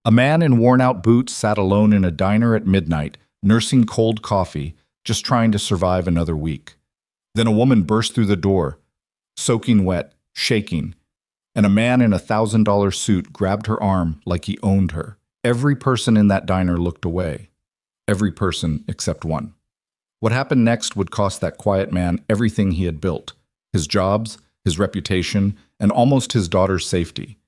A man in worn-out boots sat alone in a diner at midnight, nursing cold coffee, just trying to survive another week. Then a woman burst through the door, soaking wet, shaking, and a man in $1,000 suit grabbed her arm like he owned her. Every person in that diner looked away. Every person except one. What happened next would cost that quiet man everything he had built, his jobs, his reputation, and almost his daughter's safety.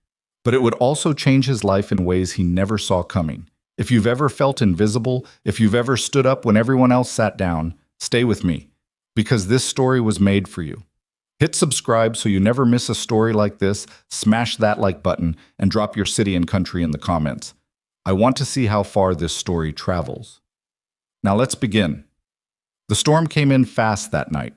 But it would also change his life in ways he never saw coming. If you've ever felt invisible, if you've ever stood up when everyone else sat down, stay with me, because this story was made for you. Hit subscribe so you never miss a story like this, smash that like button, and drop your city and country in the comments. I want to see how far this story travels. Now let's begin. The storm came in fast that night.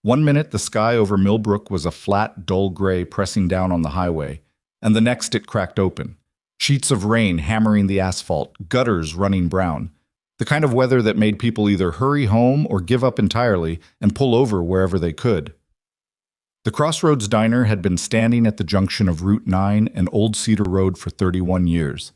One minute the sky over Millbrook was a flat, dull gray pressing down on the highway, and the next it cracked open. Sheets of rain hammering the asphalt, gutters running brown. The kind of weather that made people either hurry home or give up entirely and pull over wherever they could. The Crossroads Diner had been standing at the junction of Route 9 and Old Cedar Road for 31 years,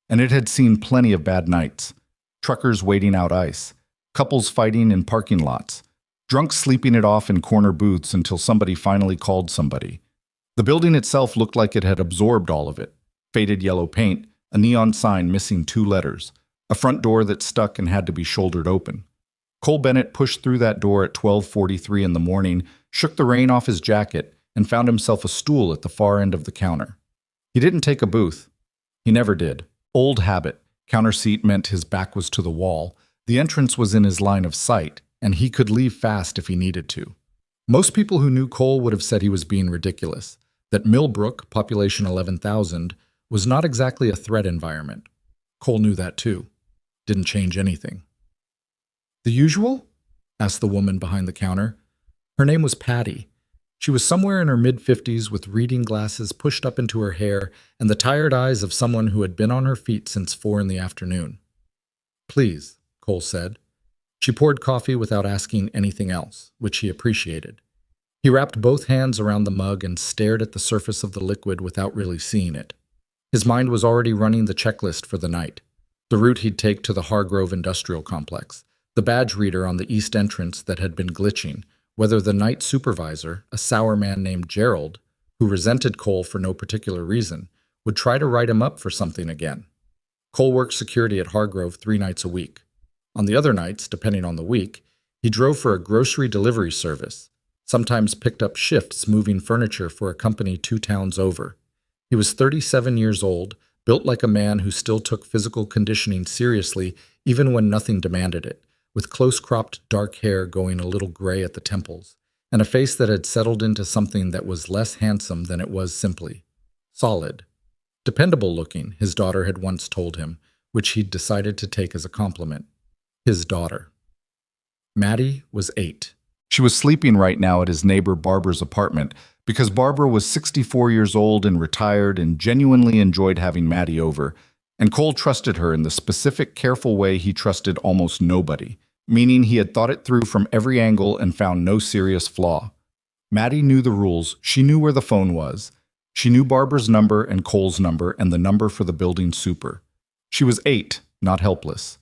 and it had seen plenty of bad nights. Truckers waiting out ice, couples fighting in parking lots, drunks sleeping it off in corner booths until somebody finally called somebody. The building itself looked like it had absorbed all of it. Faded yellow paint, a neon sign missing 2 letters, a front door that stuck and had to be shouldered open. Cole Bennett pushed through that door at 12:43 in the morning, shook the rain off his jacket, and found himself a stool at the far end of the counter. He didn't take a booth. He never did. Old habit. Counter seat meant his back was to the wall. The entrance was in his line of sight, and he could leave fast if he needed to. Most people who knew Cole would have said he was being ridiculous, that Millbrook, population 11,000, was not exactly a threat environment. Cole knew that too. Didn't change anything. "The usual?" asked the woman behind the counter. Her name was Patty. She was somewhere in her mid-50s with reading glasses pushed up into her hair and the tired eyes of someone who had been on her feet since 4 in the afternoon. "Please," Cole said. She poured coffee without asking anything else, which he appreciated. He wrapped both hands around the mug and stared at the surface of the liquid without really seeing it. His mind was already running the checklist for the night. The route he'd take to the Hargrove Industrial Complex, the badge reader on the east entrance that had been glitching, whether the night supervisor, a sour man named Gerald, who resented Cole for no particular reason, would try to write him up for something again. Cole worked security at Hargrove 3 nights a week. On the other nights, depending on the week, he drove for a grocery delivery service, sometimes picked up shifts moving furniture for a company 2 towns over. He was 37 years old, built like a man who still took physical conditioning seriously even when nothing demanded it, with close-cropped dark hair going a little gray at the temples, and a face that had settled into something that was less handsome than it was simply solid. Dependable-looking, his daughter had once told him, which he'd decided to take as a compliment. His daughter. Maddie was 8. She was sleeping right now at his neighbor Barbara's apartment because Barbara was 64 years old and retired and genuinely enjoyed having Maddie over, and Cole trusted her in the specific, careful way he trusted almost nobody, meaning he had thought it through from every angle and found no serious flaw. Maddie knew the rules. She knew where the phone was. She knew Barbara's number and Cole's number and the number for the building super. She was 8, not helpless.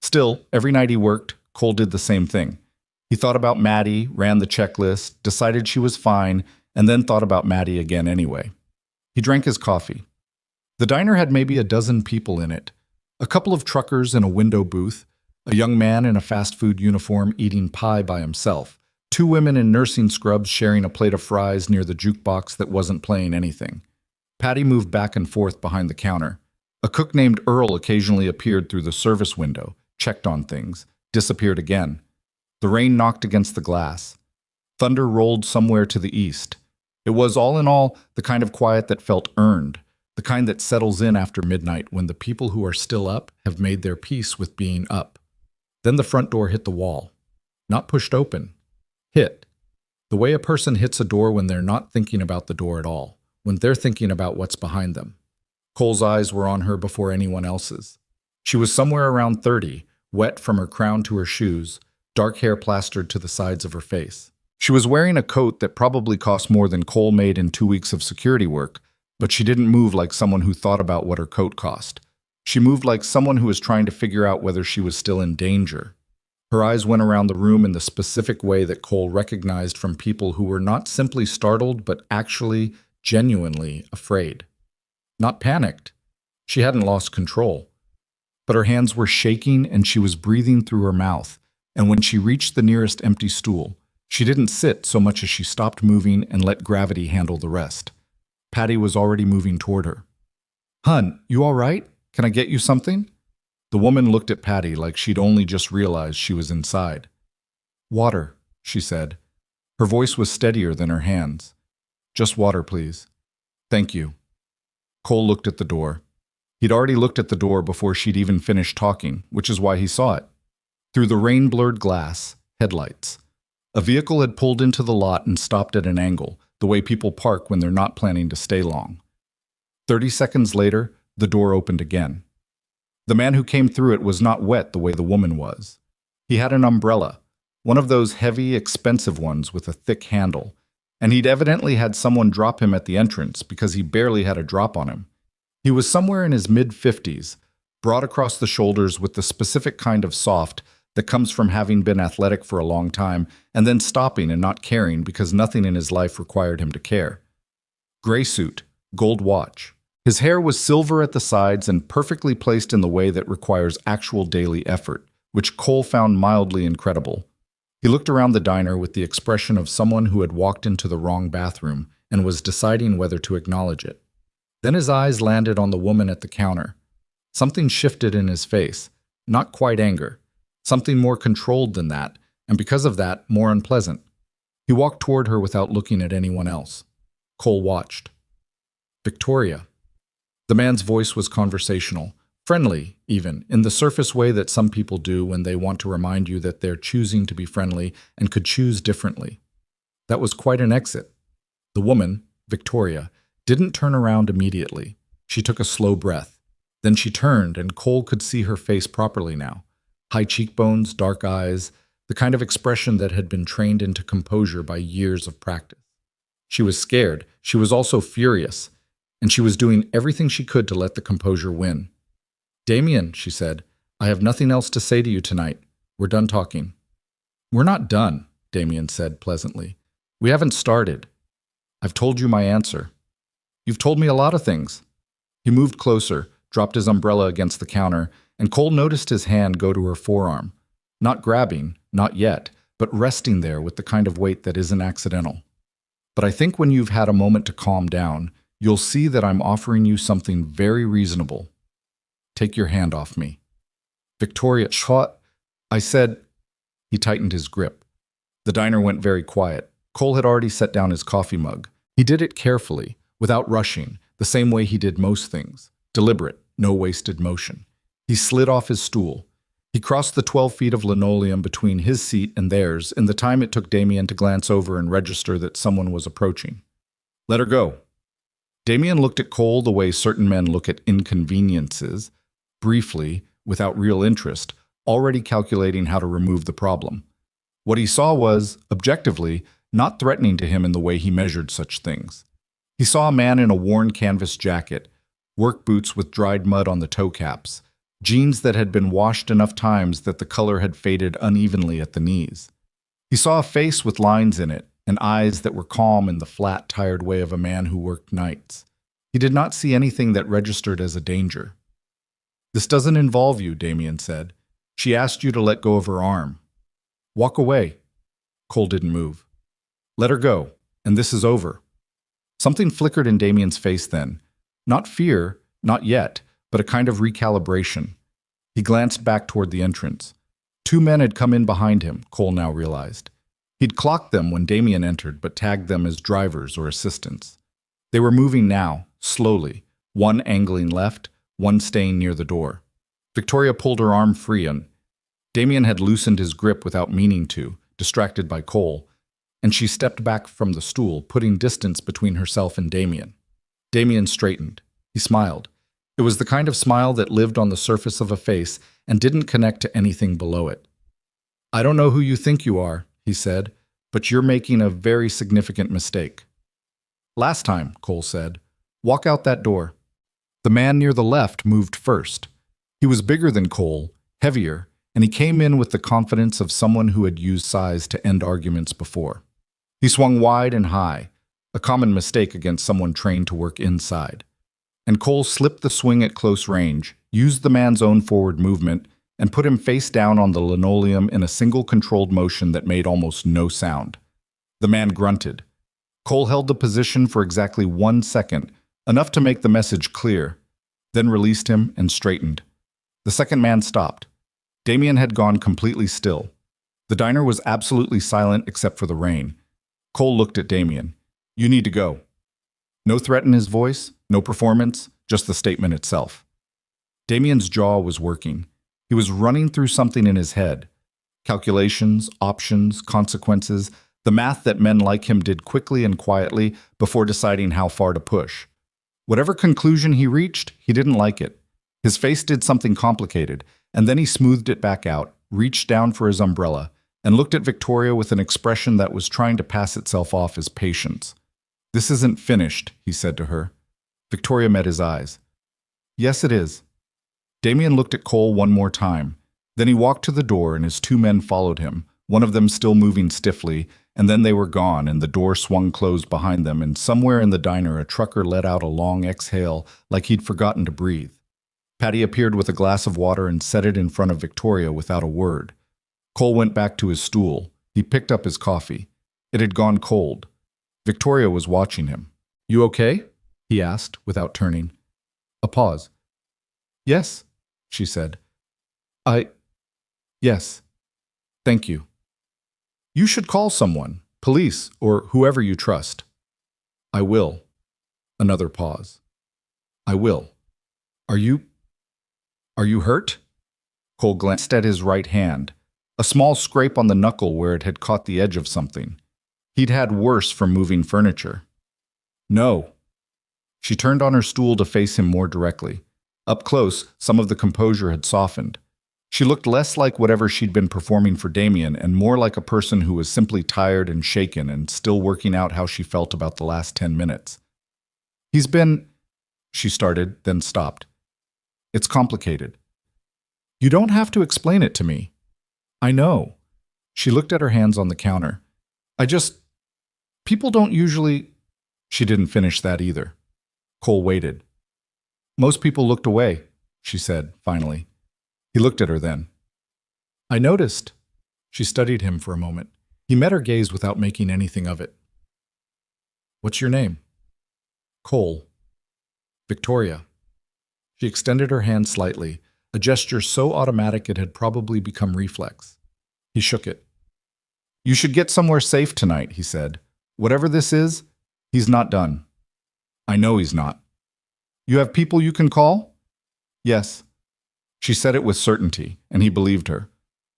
Still, every night he worked, Cole did the same thing. He thought about Maddie, ran the checklist, decided she was fine, and then thought about Maddie again anyway. He drank his coffee. The diner had maybe a dozen people in it. A couple of truckers in a window booth, a young man in a fast food uniform eating pie by himself, 2 women in nursing scrubs sharing a plate of fries near the jukebox that wasn't playing anything. Patty moved back and forth behind the counter. A cook named Earl occasionally appeared through the service window, checked on things, disappeared again. The rain knocked against the glass. Thunder rolled somewhere to the east. It was, all in all, the kind of quiet that felt earned, the kind that settles in after midnight when the people who are still up have made their peace with being up. Then the front door hit the wall. Not pushed open. Hit. The way a person hits a door when they're not thinking about the door at all, when they're thinking about what's behind them. Cole's eyes were on her before anyone else's. She was somewhere around 30, wet from her crown to her shoes, dark hair plastered to the sides of her face. She was wearing a coat that probably cost more than Cole made in 2 weeks of security work, but she didn't move like someone who thought about what her coat cost. She moved like someone who was trying to figure out whether she was still in danger. Her eyes went around the room in the specific way that Cole recognized from people who were not simply startled, but actually, genuinely afraid. Not panicked. She hadn't lost control. But her hands were shaking and she was breathing through her mouth, and when she reached the nearest empty stool, she didn't sit so much as she stopped moving and let gravity handle the rest. Patty was already moving toward her. "Hun, you all right? Can I get you something?" The woman looked at Patty like she'd only just realized she was inside. "Water," she said. Her voice was steadier than her hands. "Just water, please." "Thank you." Cole looked at the door. He'd already looked at the door before she'd even finished talking, which is why he saw it. Through the rain-blurred glass, headlights. A vehicle had pulled into the lot and stopped at an angle, the way people park when they're not planning to stay long. 30 seconds later, the door opened again. The man who came through it was not wet the way the woman was. He had an umbrella, one of those heavy, expensive ones with a thick handle, and he'd evidently had someone drop him at the entrance because he barely had a drop on him. He was somewhere in his mid-50s, broad across the shoulders with the specific kind of soft that comes from having been athletic for a long time and then stopping and not caring because nothing in his life required him to care. Gray suit, gold watch. His hair was silver at the sides and perfectly placed in the way that requires actual daily effort, which Cole found mildly incredible. He looked around the diner with the expression of someone who had walked into the wrong bathroom and was deciding whether to acknowledge it. Then his eyes landed on the woman at the counter. Something shifted in his face, not quite anger, something more controlled than that, and because of that, more unpleasant. He walked toward her without looking at anyone else. Cole watched. "Victoria." The man's voice was conversational, friendly even, in the surface way that some people do when they want to remind you that they're choosing to be friendly and could choose differently. That was quite an exit. The woman, Victoria, didn't turn around immediately. She took a slow breath. Then she turned, and Cole could see her face properly now. High cheekbones, dark eyes, the kind of expression that had been trained into composure by years of practice. She was scared. She was also furious. And she was doing everything she could to let the composure win. "Damien," she said, "I have nothing else to say to you tonight. We're done talking." "We're not done," Damien said pleasantly. "We haven't started. I've told you my answer." "You've told me a lot of things." He moved closer, dropped his umbrella against the counter, and Cole noticed his hand go to her forearm. Not grabbing, not yet, but resting there with the kind of weight that isn't accidental. "But I think when you've had a moment to calm down, you'll see that I'm offering you something very reasonable. Take your hand off me." "Victoria, what?" I said. He tightened his grip. The diner went very quiet. Cole had already set down his coffee mug. He did it carefully, without rushing, the same way he did most things. Deliberate, no wasted motion. He slid off his stool. He crossed the 12 feet of linoleum between his seat and theirs in the time it took Damien to glance over and register that someone was approaching. "Let her go." Damien looked at Cole the way certain men look at inconveniences, briefly, without real interest, already calculating how to remove the problem. What he saw was, objectively, not threatening to him in the way he measured such things. He saw a man in a worn canvas jacket, work boots with dried mud on the toe caps, jeans that had been washed enough times that the color had faded unevenly at the knees. He saw a face with lines in it, and eyes that were calm in the flat, tired way of a man who worked nights. He did not see anything that registered as a danger. "This doesn't involve you," Damien said. "She asked you to let go of her arm. Walk away." Cole didn't move. "Let her go, and this is over." Something flickered in Damien's face then. Not fear, not yet, but a kind of recalibration. He glanced back toward the entrance. 2 men had come in behind him, Cole now realized. He'd clocked them when Damien entered, but tagged them as drivers or assistants. They were moving now, slowly, one angling left, one staying near the door. Victoria pulled her arm free, and Damien had loosened his grip without meaning to, distracted by Cole, and she stepped back from the stool, putting distance between herself and Damien. Damien straightened. He smiled. It was the kind of smile that lived on the surface of a face and didn't connect to anything below it. "I don't know who you think you are," he said, "but you're making a very significant mistake." "Last time," Cole said. "Walk out that door." The man near the left moved first. He was bigger than Cole, heavier, and he came in with the confidence of someone who had used size to end arguments before. He swung wide and high, a common mistake against someone trained to work inside. And Cole slipped the swing at close range, used the man's own forward movement, and put him face down on the linoleum in a single controlled motion that made almost no sound. The man grunted. Cole held the position for exactly 1 second, enough to make the message clear, then released him and straightened. The second man stopped. Damien had gone completely still. The diner was absolutely silent except for the rain. Cole looked at Damien. "You need to go." No threat in his voice, no performance, just the statement itself. Damien's jaw was working. He was running through something in his head. Calculations, options, consequences, the math that men like him did quickly and quietly before deciding how far to push. Whatever conclusion he reached, he didn't like it. His face did something complicated, and then he smoothed it back out, reached down for his umbrella, and looked at Victoria with an expression that was trying to pass itself off as patience. "This isn't finished," he said to her. Victoria met his eyes. "Yes, it is." Damien looked at Cole one more time. Then he walked to the door and his 2 men followed him, one of them still moving stiffly, and then they were gone and the door swung closed behind them, and somewhere in the diner a trucker let out a long exhale like he'd forgotten to breathe. Patty appeared with a glass of water and set it in front of Victoria without a word. Cole went back to his stool. He picked up his coffee. It had gone cold. Victoria was watching him. "You okay?" he asked, without turning. A pause. "Yes," she said. Yes. Thank you." "You should call someone, police, or whoever you trust." "I will." Another pause. "I will. Are you hurt?" Cole glanced at his right hand, a small scrape on the knuckle where it had caught the edge of something. He'd had worse from moving furniture. "No." She turned on her stool to face him more directly. Up close, some of the composure had softened. She looked less like whatever she'd been performing for Damien and more like a person who was simply tired and shaken and still working out how she felt about the last 10 minutes. "He's been—" she started, then stopped. "It's complicated." "You don't have to explain it to me." "I know." She looked at her hands on the counter. People don't usually—" She didn't finish that either. Cole waited. "Most people looked away," she said, finally. He looked at her then. "I noticed." She studied him for a moment. He met her gaze without making anything of it. "What's your name?" "Cole." "Victoria." She extended her hand slightly, a gesture so automatic it had probably become reflex. He shook it. "You should get somewhere safe tonight," he said. "Whatever this is, he's not done." "I know he's not." "You have people you can call?" "Yes." She said it with certainty, and he believed her.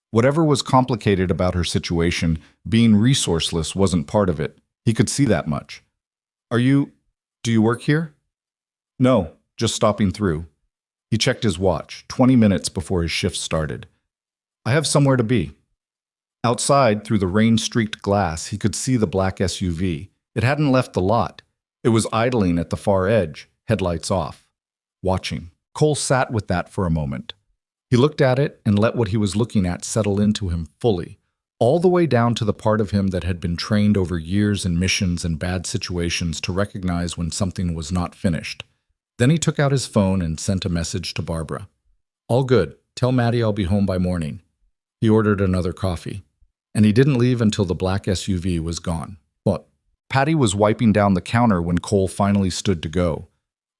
Whatever was complicated about her situation, being resourceless wasn't part of it. He could see that much. Do you work here?" "No, just stopping through." He checked his watch, 20 minutes before his shift started. "I have somewhere to be." Outside, through the rain-streaked glass, he could see the black SUV. It hadn't left the lot. It was idling at the far edge, headlights off. Watching. Cole sat with that for a moment. He looked at it and let what he was looking at settle into him fully, all the way down to the part of him that had been trained over years in missions and bad situations to recognize when something was not finished. Then he took out his phone and sent a message to Barbara. "All good. Tell Maddie I'll be home by morning." He ordered another coffee. And he didn't leave until the black SUV was gone. What? Patty was wiping down the counter when Cole finally stood to go.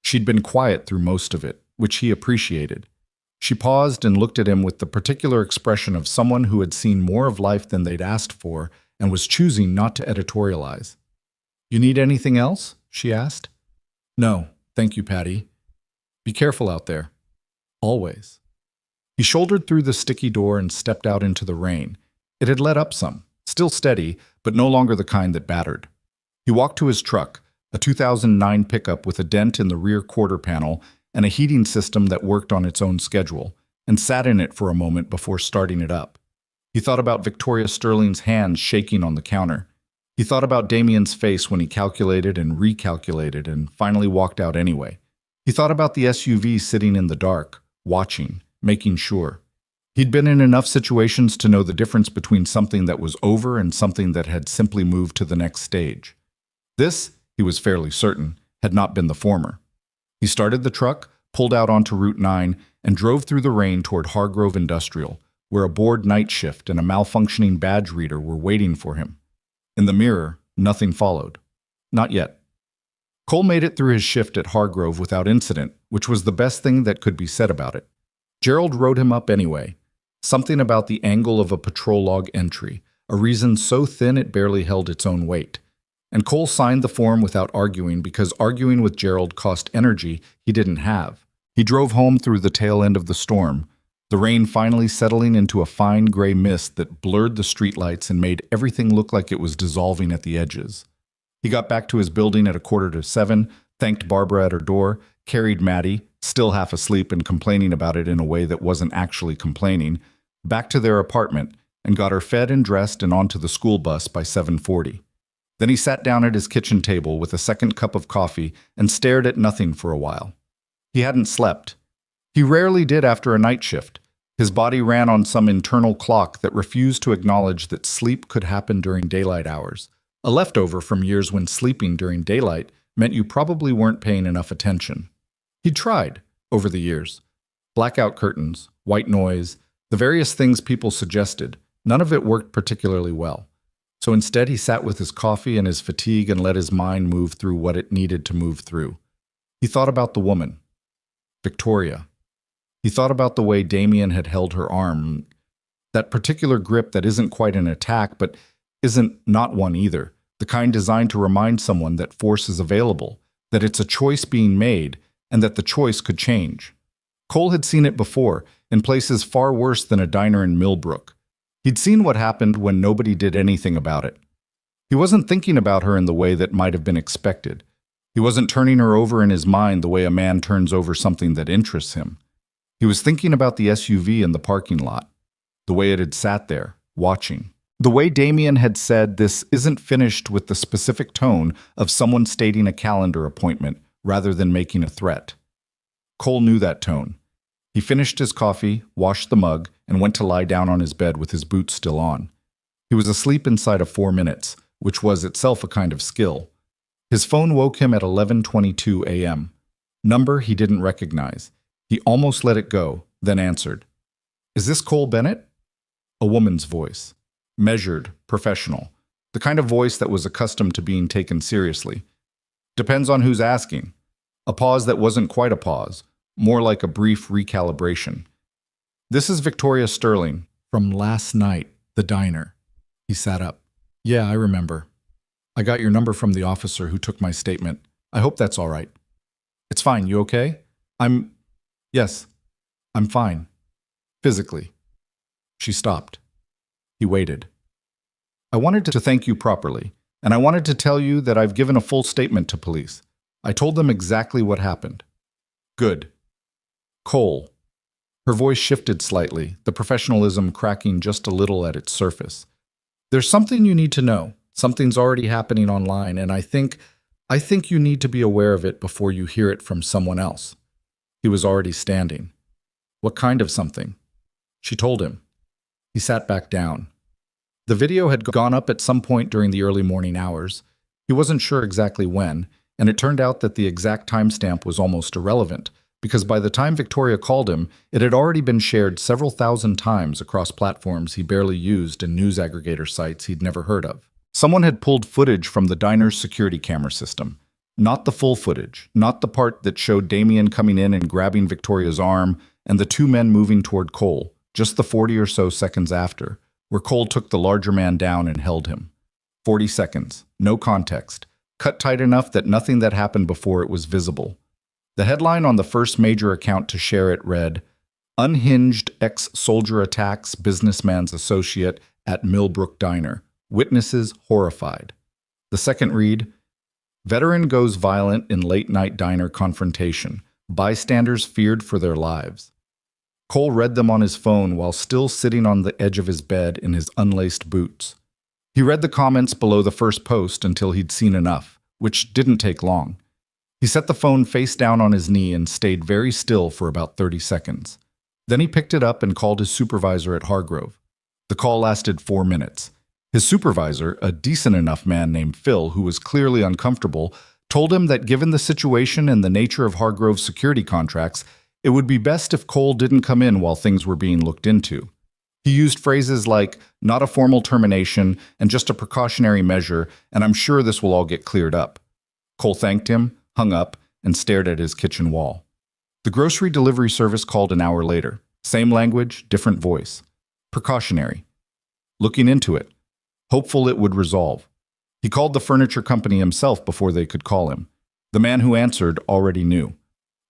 She'd been quiet through most of it, which he appreciated. She paused and looked at him with the particular expression of someone who had seen more of life than they'd asked for and was choosing not to editorialize. "You need anything else?" she asked. "No, thank you, Patty. Be careful out there." "Always." He shouldered through the sticky door and stepped out into the rain. It had let up some, still steady, but no longer the kind that battered. He walked to his truck, a 2009 pickup with a dent in the rear quarter panel and a heating system that worked on its own schedule, and sat in it for a moment before starting it up. He thought about Victoria Sterling's hands shaking on the counter. He thought about Damien's face when he calculated and recalculated and finally walked out anyway. He thought about the SUV sitting in the dark, watching, making sure. He'd been in enough situations to know the difference between something that was over and something that had simply moved to the next stage. This, he was fairly certain, had not been the former. He started the truck, pulled out onto Route 9, and drove through the rain toward Hargrove Industrial, where a bored night shift and a malfunctioning badge reader were waiting for him. In the mirror, nothing followed. Not yet. Cole made it through his shift at Hargrove without incident, which was the best thing that could be said about it. Gerald wrote him up anyway. Something about the angle of a patrol log entry, a reason so thin it barely held its own weight. And Cole signed the form without arguing because arguing with Gerald cost energy he didn't have. He drove home through the tail end of the storm, the rain finally settling into a fine gray mist that blurred the streetlights and made everything look like it was dissolving at the edges. He got back to his building at 6:45, thanked Barbara at her door, carried Maddie, still half asleep and complaining about it in a way that wasn't actually complaining, back to their apartment and got her fed and dressed and onto the school bus by 7:40. Then he sat down at his kitchen table with a second cup of coffee and stared at nothing for a while. He hadn't slept. He rarely did after a night shift. His body ran on some internal clock that refused to acknowledge that sleep could happen during daylight hours, a leftover from years when sleeping during daylight meant you probably weren't paying enough attention. He'd tried, over the years. Blackout curtains, white noise, the various things people suggested, none of it worked particularly well. So instead he sat with his coffee and his fatigue and let his mind move through what it needed to move through. He thought about the woman, Victoria. He thought about the way Damien had held her arm, that particular grip that isn't quite an attack but isn't not one either, the kind designed to remind someone that force is available, that it's a choice being made, and that the choice could change. Cole had seen it before, in places far worse than a diner in Millbrook. He'd seen what happened when nobody did anything about it. He wasn't thinking about her in the way that might have been expected. He wasn't turning her over in his mind the way a man turns over something that interests him. He was thinking about the SUV in the parking lot, the way it had sat there, watching. The way Damien had said this isn't finished with the specific tone of someone stating a calendar appointment rather than making a threat. Cole knew that tone. He finished his coffee, washed the mug, and went to lie down on his bed with his boots still on. He was asleep inside of 4 minutes, which was itself a kind of skill. His phone woke him at 11:22 a.m. Number he didn't recognize. He almost let it go, then answered. "Is this Cole Bennett?" A woman's voice. Measured, professional. The kind of voice that was accustomed to being taken seriously. Depends on who's asking. A pause that wasn't quite a pause, more like a brief recalibration. "This is Victoria Sterling, from last night, the diner." He sat up. "Yeah, I remember. I got your number from the officer who took my statement. I hope that's all right." "It's fine. You okay?" Yes, I'm fine. Physically." She stopped. He waited. "I wanted to thank you properly, and I wanted to tell you that I've given a full statement to police. I told them exactly what happened." "Good." "Cole." Her voice shifted slightly, the professionalism cracking just a little at its surface. "There's something you need to know. Something's already happening online, and I think you need to be aware of it before you hear it from someone else." He was already standing. "What kind of something?" She told him. He sat back down. The video had gone up at some point during the early morning hours. He wasn't sure exactly when, and it turned out that the exact timestamp was almost irrelevant, because by the time Victoria called him, it had already been shared several thousand times across platforms he barely used and news aggregator sites he'd never heard of. Someone had pulled footage from the diner's security camera system. Not the full footage, not the part that showed Damien coming in and grabbing Victoria's arm and the two men moving toward Cole, just the 40 or so seconds after, where Cole took the larger man down and held him. 40 seconds, no context, cut tight enough that nothing that happened before it was visible. The headline on the first major account to share it read, "Unhinged ex-soldier attacks businessman's associate at Millbrook Diner. Witnesses horrified." The second read, "Veteran goes violent in late-night diner confrontation. Bystanders feared for their lives." Cole read them on his phone while still sitting on the edge of his bed in his unlaced boots. He read the comments below the first post until he'd seen enough, which didn't take long. He set the phone face down on his knee and stayed very still for about 30 seconds. Then he picked it up and called his supervisor at Hargrove. The call lasted 4 minutes. His supervisor, a decent enough man named Phil, who was clearly uncomfortable, told him that given the situation and the nature of Hargrove's security contracts, it would be best if Cole didn't come in while things were being looked into. He used phrases like, not a formal termination and just a precautionary measure, and I'm sure this will all get cleared up. Cole thanked him, hung up, and stared at his kitchen wall. The grocery delivery service called an hour later. Same language, different voice. Precautionary. Looking into it. Hopeful it would resolve. He called the furniture company himself before they could call him. The man who answered already knew.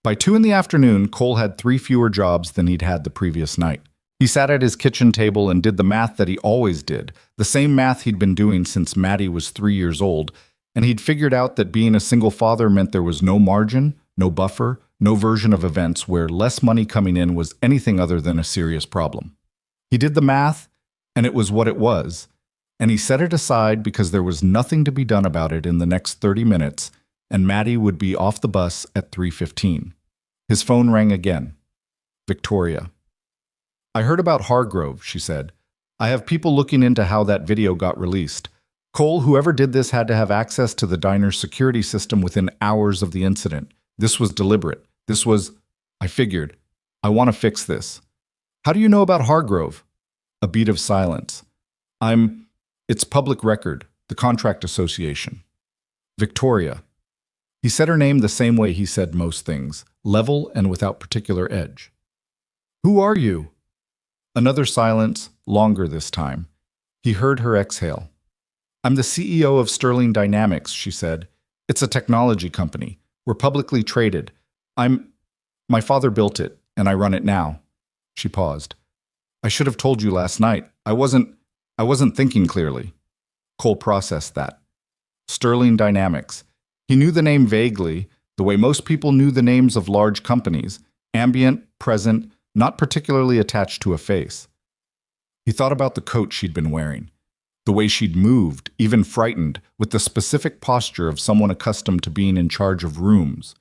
By 2 in the afternoon, Cole had 3 fewer jobs than he'd had the previous night. He sat at his kitchen table and did the math that he always did, the same math he'd been doing since Maddie was 3 years old, and he'd figured out that being a single father meant there was no margin, no buffer, no version of events where less money coming in was anything other than a serious problem. He did the math, and it was what it was, and he set it aside because there was nothing to be done about it in the next 30 minutes, and Maddie would be off the bus at 3:15. His phone rang again. Victoria. I heard about Hargrove, she said. I have people looking into how that video got released. Cole, whoever did this had to have access to the diner's security system within hours of the incident. This was deliberate. This was, I figured, I want to fix this. How do you know about Hargrove? A beat of silence. It's public record, the contract association. Victoria. He said her name the same way he said most things, level and without particular edge. Who are you? Another silence, longer this time. He heard her exhale. I'm the CEO of Sterling Dynamics, she said. It's a technology company. We're publicly traded. My father built it, and I run it now. She paused. I should have told you last night. I wasn't thinking clearly. Cole processed that. Sterling Dynamics. He knew the name vaguely, the way most people knew the names of large companies, ambient, present, not particularly attached to a face. He thought about the coat she'd been wearing, the way she'd moved, even frightened, with the specific posture of someone accustomed to being in charge of rooms.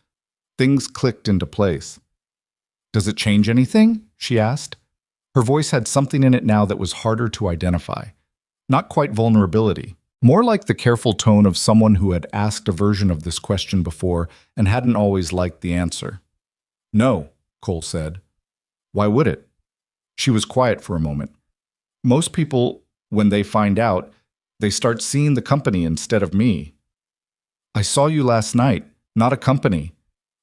Things clicked into place. Does it change anything? She asked. Her voice had something in it now that was harder to identify. Not quite vulnerability, more like the careful tone of someone who had asked a version of this question before and hadn't always liked the answer. No, Cole said. Why would it? She was quiet for a moment. Most people, when they find out, they start seeing the company instead of me. I saw you last night, not a company.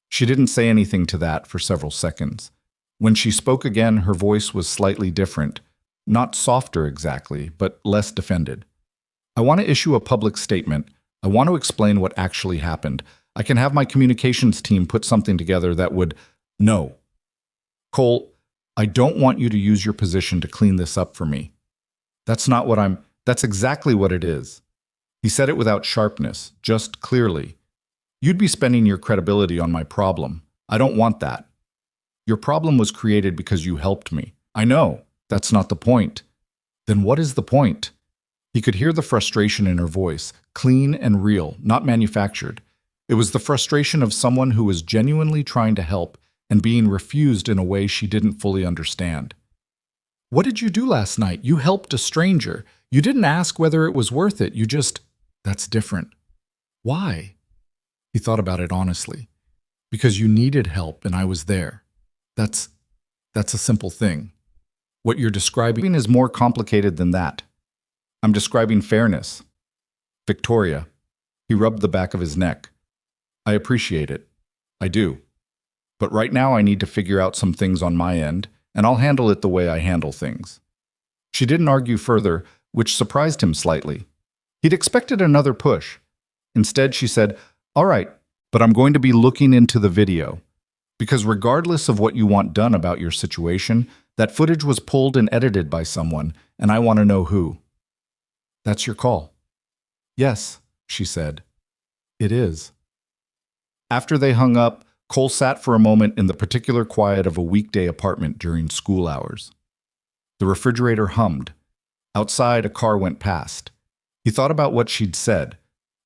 She didn't say anything to that for several seconds. When she spoke again, her voice was slightly different. Not softer exactly, but less defended. I want to issue a public statement. I want to explain what actually happened. I can have my communications team put something together that would... No. Cole, I don't want you to use your position to clean this up for me. That's exactly what it is. He said it without sharpness, just clearly. You'd be spending your credibility on my problem. I don't want that. Your problem was created because you helped me. I know. That's not the point. Then what is the point? He could hear the frustration in her voice, clean and real, not manufactured. It was the frustration of someone who was genuinely trying to help and being refused in a way she didn't fully understand. What did you do last night? You helped a stranger. You didn't ask whether it was worth it. You just... That's different. Why? He thought about it honestly. Because you needed help and I was there. That's a simple thing. What you're describing is more complicated than that. I'm describing fairness. Victoria. He rubbed the back of his neck. I appreciate it. I do. But right now I need to figure out some things on my end, and I'll handle it the way I handle things. She didn't argue further, which surprised him slightly. He'd expected another push. Instead, she said, all right, but I'm going to be looking into the video. Because regardless of what you want done about your situation, that footage was pulled and edited by someone, and I want to know who. That's your call. Yes, she said. It is. After they hung up, Cole sat for a moment in the particular quiet of a weekday apartment during school hours. The refrigerator hummed. Outside, a car went past. He thought about what she'd said.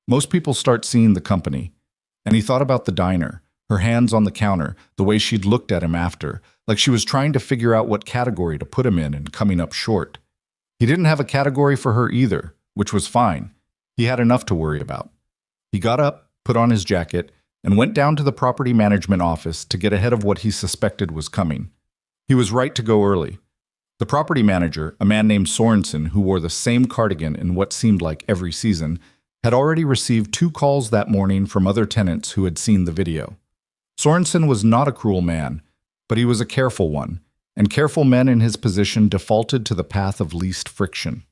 Most people start seeing the company. And he thought about the diner, her hands on the counter, the way she'd looked at him after, like she was trying to figure out what category to put him in and coming up short. He didn't have a category for her either, which was fine. He had enough to worry about. He got up, put on his jacket, and went down to the property management office to get ahead of what he suspected was coming. He was right to go early. The property manager, a man named Sorensen who wore the same cardigan in what seemed like every season, had already received 2 calls that morning from other tenants who had seen the video. Sorensen was not a cruel man, but he was a careful one, and careful men in his position defaulted to the path of least friction.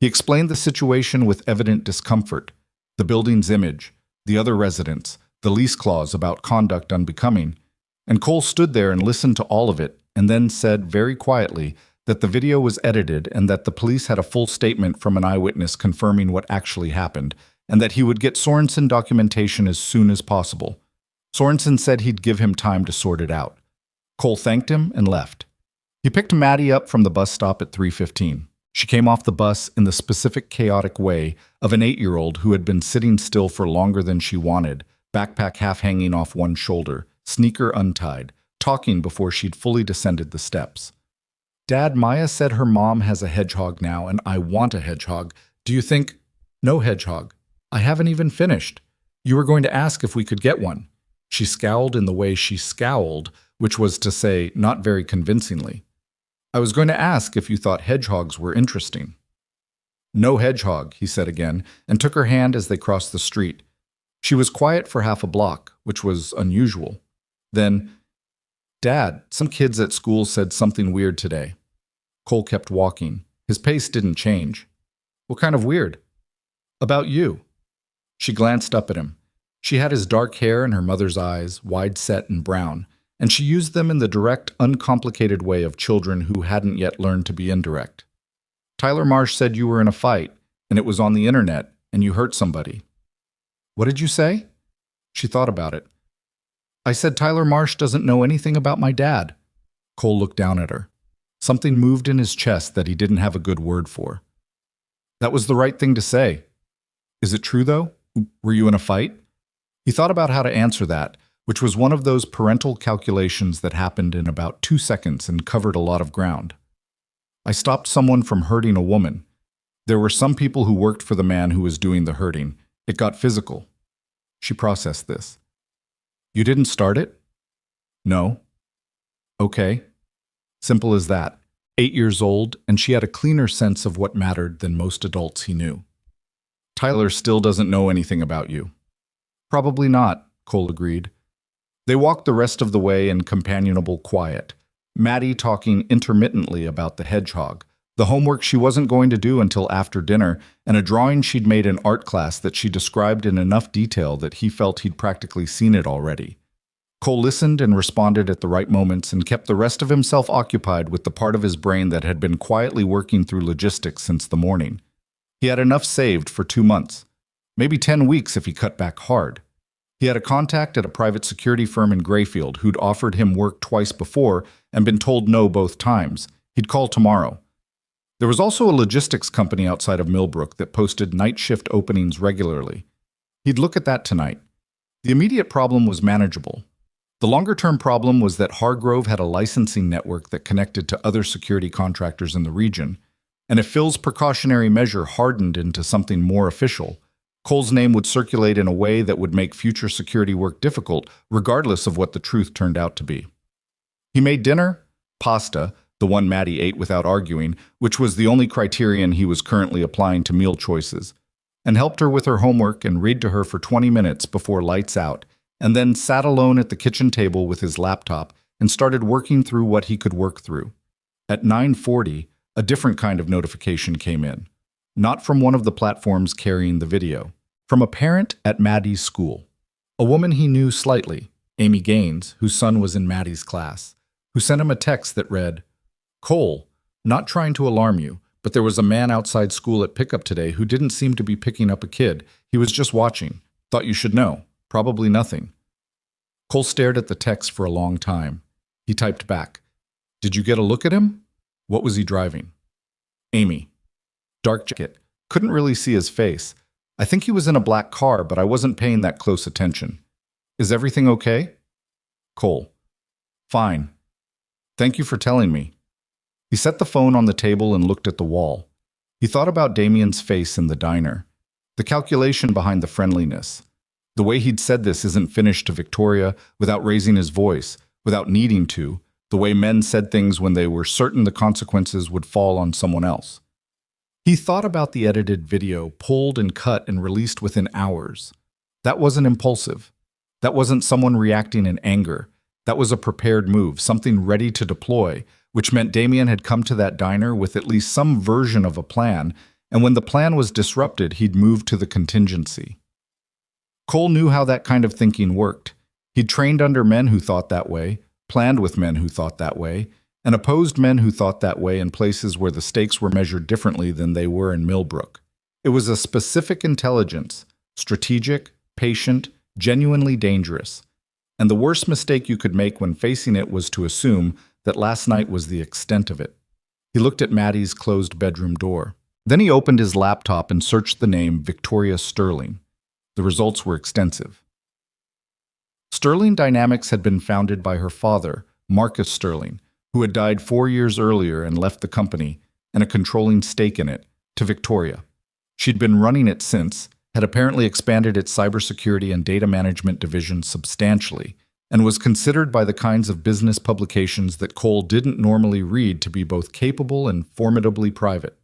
He explained the situation with evident discomfort, the building's image, the other residents, the lease clause about conduct unbecoming, and Cole stood there and listened to all of it and then said very quietly that the video was edited and that the police had a full statement from an eyewitness confirming what actually happened, and that he would get Sorensen documentation as soon as possible. Sorensen said he'd give him time to sort it out. Cole thanked him and left. He picked Maddie up from the bus stop at 3:15. She came off the bus in the specific chaotic way of an 8-year-old who had been sitting still for longer than she wanted, backpack half hanging off one shoulder, sneaker untied, talking before she'd fully descended the steps. "Dad, Maya said her mom has a hedgehog now, and I want a hedgehog. Do you think—" "No hedgehog. I haven't even finished. You were going to ask if we could get one." She scowled in the way she scowled, which was to say, not very convincingly. "I was going to ask if you thought hedgehogs were interesting." "No hedgehog," he said again, and took her hand as they crossed the street. She was quiet for half a block, which was unusual. Then, "Dad, some kids at school said something weird today." Cole kept walking. His pace didn't change. "What kind of weird?" "About you." She glanced up at him. She had his dark hair and her mother's eyes, wide set and brown, and she used them in the direct, uncomplicated way of children who hadn't yet learned to be indirect. "Tyler Marsh said you were in a fight, and it was on the internet, and you hurt somebody." "What did you say?" She thought about it. "I said Tyler Marsh doesn't know anything about my dad." Cole looked down at her. Something moved in his chest that he didn't have a good word for. "That was the right thing to say." "Is it true, though? Were you in a fight?" He thought about how to answer that, which was one of those parental calculations that happened in about 2 seconds and covered a lot of ground. "I stopped someone from hurting a woman. There were some people who worked for the man who was doing the hurting. It got physical." She processed this. "You didn't start it?" "No." "Okay." Simple as that. 8 years old, and she had a cleaner sense of what mattered than most adults he knew. "Tyler still doesn't know anything about you." "Probably not," Cole agreed. They walked the rest of the way in companionable quiet, Maddie talking intermittently about the hedgehog, the homework she wasn't going to do until after dinner, and a drawing she'd made in art class that she described in enough detail that he felt he'd practically seen it already. Cole listened and responded at the right moments and kept the rest of himself occupied with the part of his brain that had been quietly working through logistics since the morning. He had enough saved for 2 months, maybe 10 weeks if he cut back hard. He had a contact at a private security firm in Grayfield who'd offered him work twice before and been told no both times. He'd call tomorrow. There was also a logistics company outside of Millbrook that posted night shift openings regularly. He'd look at that tonight. The immediate problem was manageable. The longer-term problem was that Hargrove had a licensing network that connected to other security contractors in the region, and if Phil's precautionary measure hardened into something more official, Cole's name would circulate in a way that would make future security work difficult, regardless of what the truth turned out to be. He made dinner, pasta, the one Maddie ate without arguing, which was the only criterion he was currently applying to meal choices, and helped her with her homework and read to her for 20 minutes before lights out, and then sat alone at the kitchen table with his laptop and started working through what he could work through. At 9:40, a different kind of notification came in. Not from one of the platforms carrying the video. From a parent at Maddie's school. A woman he knew slightly, Amy Gaines, whose son was in Maddie's class, who sent him a text that read, "Cole, not trying to alarm you, but there was a man outside school at pickup today who didn't seem to be picking up a kid. He was just watching. Thought you should know. Probably nothing." Cole stared at the text for a long time. He typed back, "Did you get a look at him? What was he driving?" Amy. Dark jacket. Couldn't really see his face. I think he was in a black car, but I wasn't paying that close attention. Is everything okay? Cole. Fine. Thank you for telling me. He set the phone on the table and looked at the wall. He thought about Damien's face in the diner. The calculation behind the friendliness. The way he'd said this isn't finished to Victoria without raising his voice, without needing to, the way men said things when they were certain the consequences would fall on someone else. He thought about the edited video, pulled and cut and released within hours. That wasn't impulsive. That wasn't someone reacting in anger. That was a prepared move, something ready to deploy, which meant Damien had come to that diner with at least some version of a plan, and when the plan was disrupted, he'd moved to the contingency. Cole knew how that kind of thinking worked. He'd trained under men who thought that way, planned with men who thought that way, and opposed men who thought that way in places where the stakes were measured differently than they were in Millbrook. It was a specific intelligence, strategic, patient, genuinely dangerous. And the worst mistake you could make when facing it was to assume that last night was the extent of it. He looked at Maddie's closed bedroom door. Then he opened his laptop and searched the name Victoria Sterling. The results were extensive. Sterling Dynamics had been founded by her father, Marcus Sterling, who had died 4 years earlier and left the company, and a controlling stake in it, to Victoria. She'd been running it since, had apparently expanded its cybersecurity and data management division substantially, and was considered by the kinds of business publications that Cole didn't normally read to be both capable and formidably private.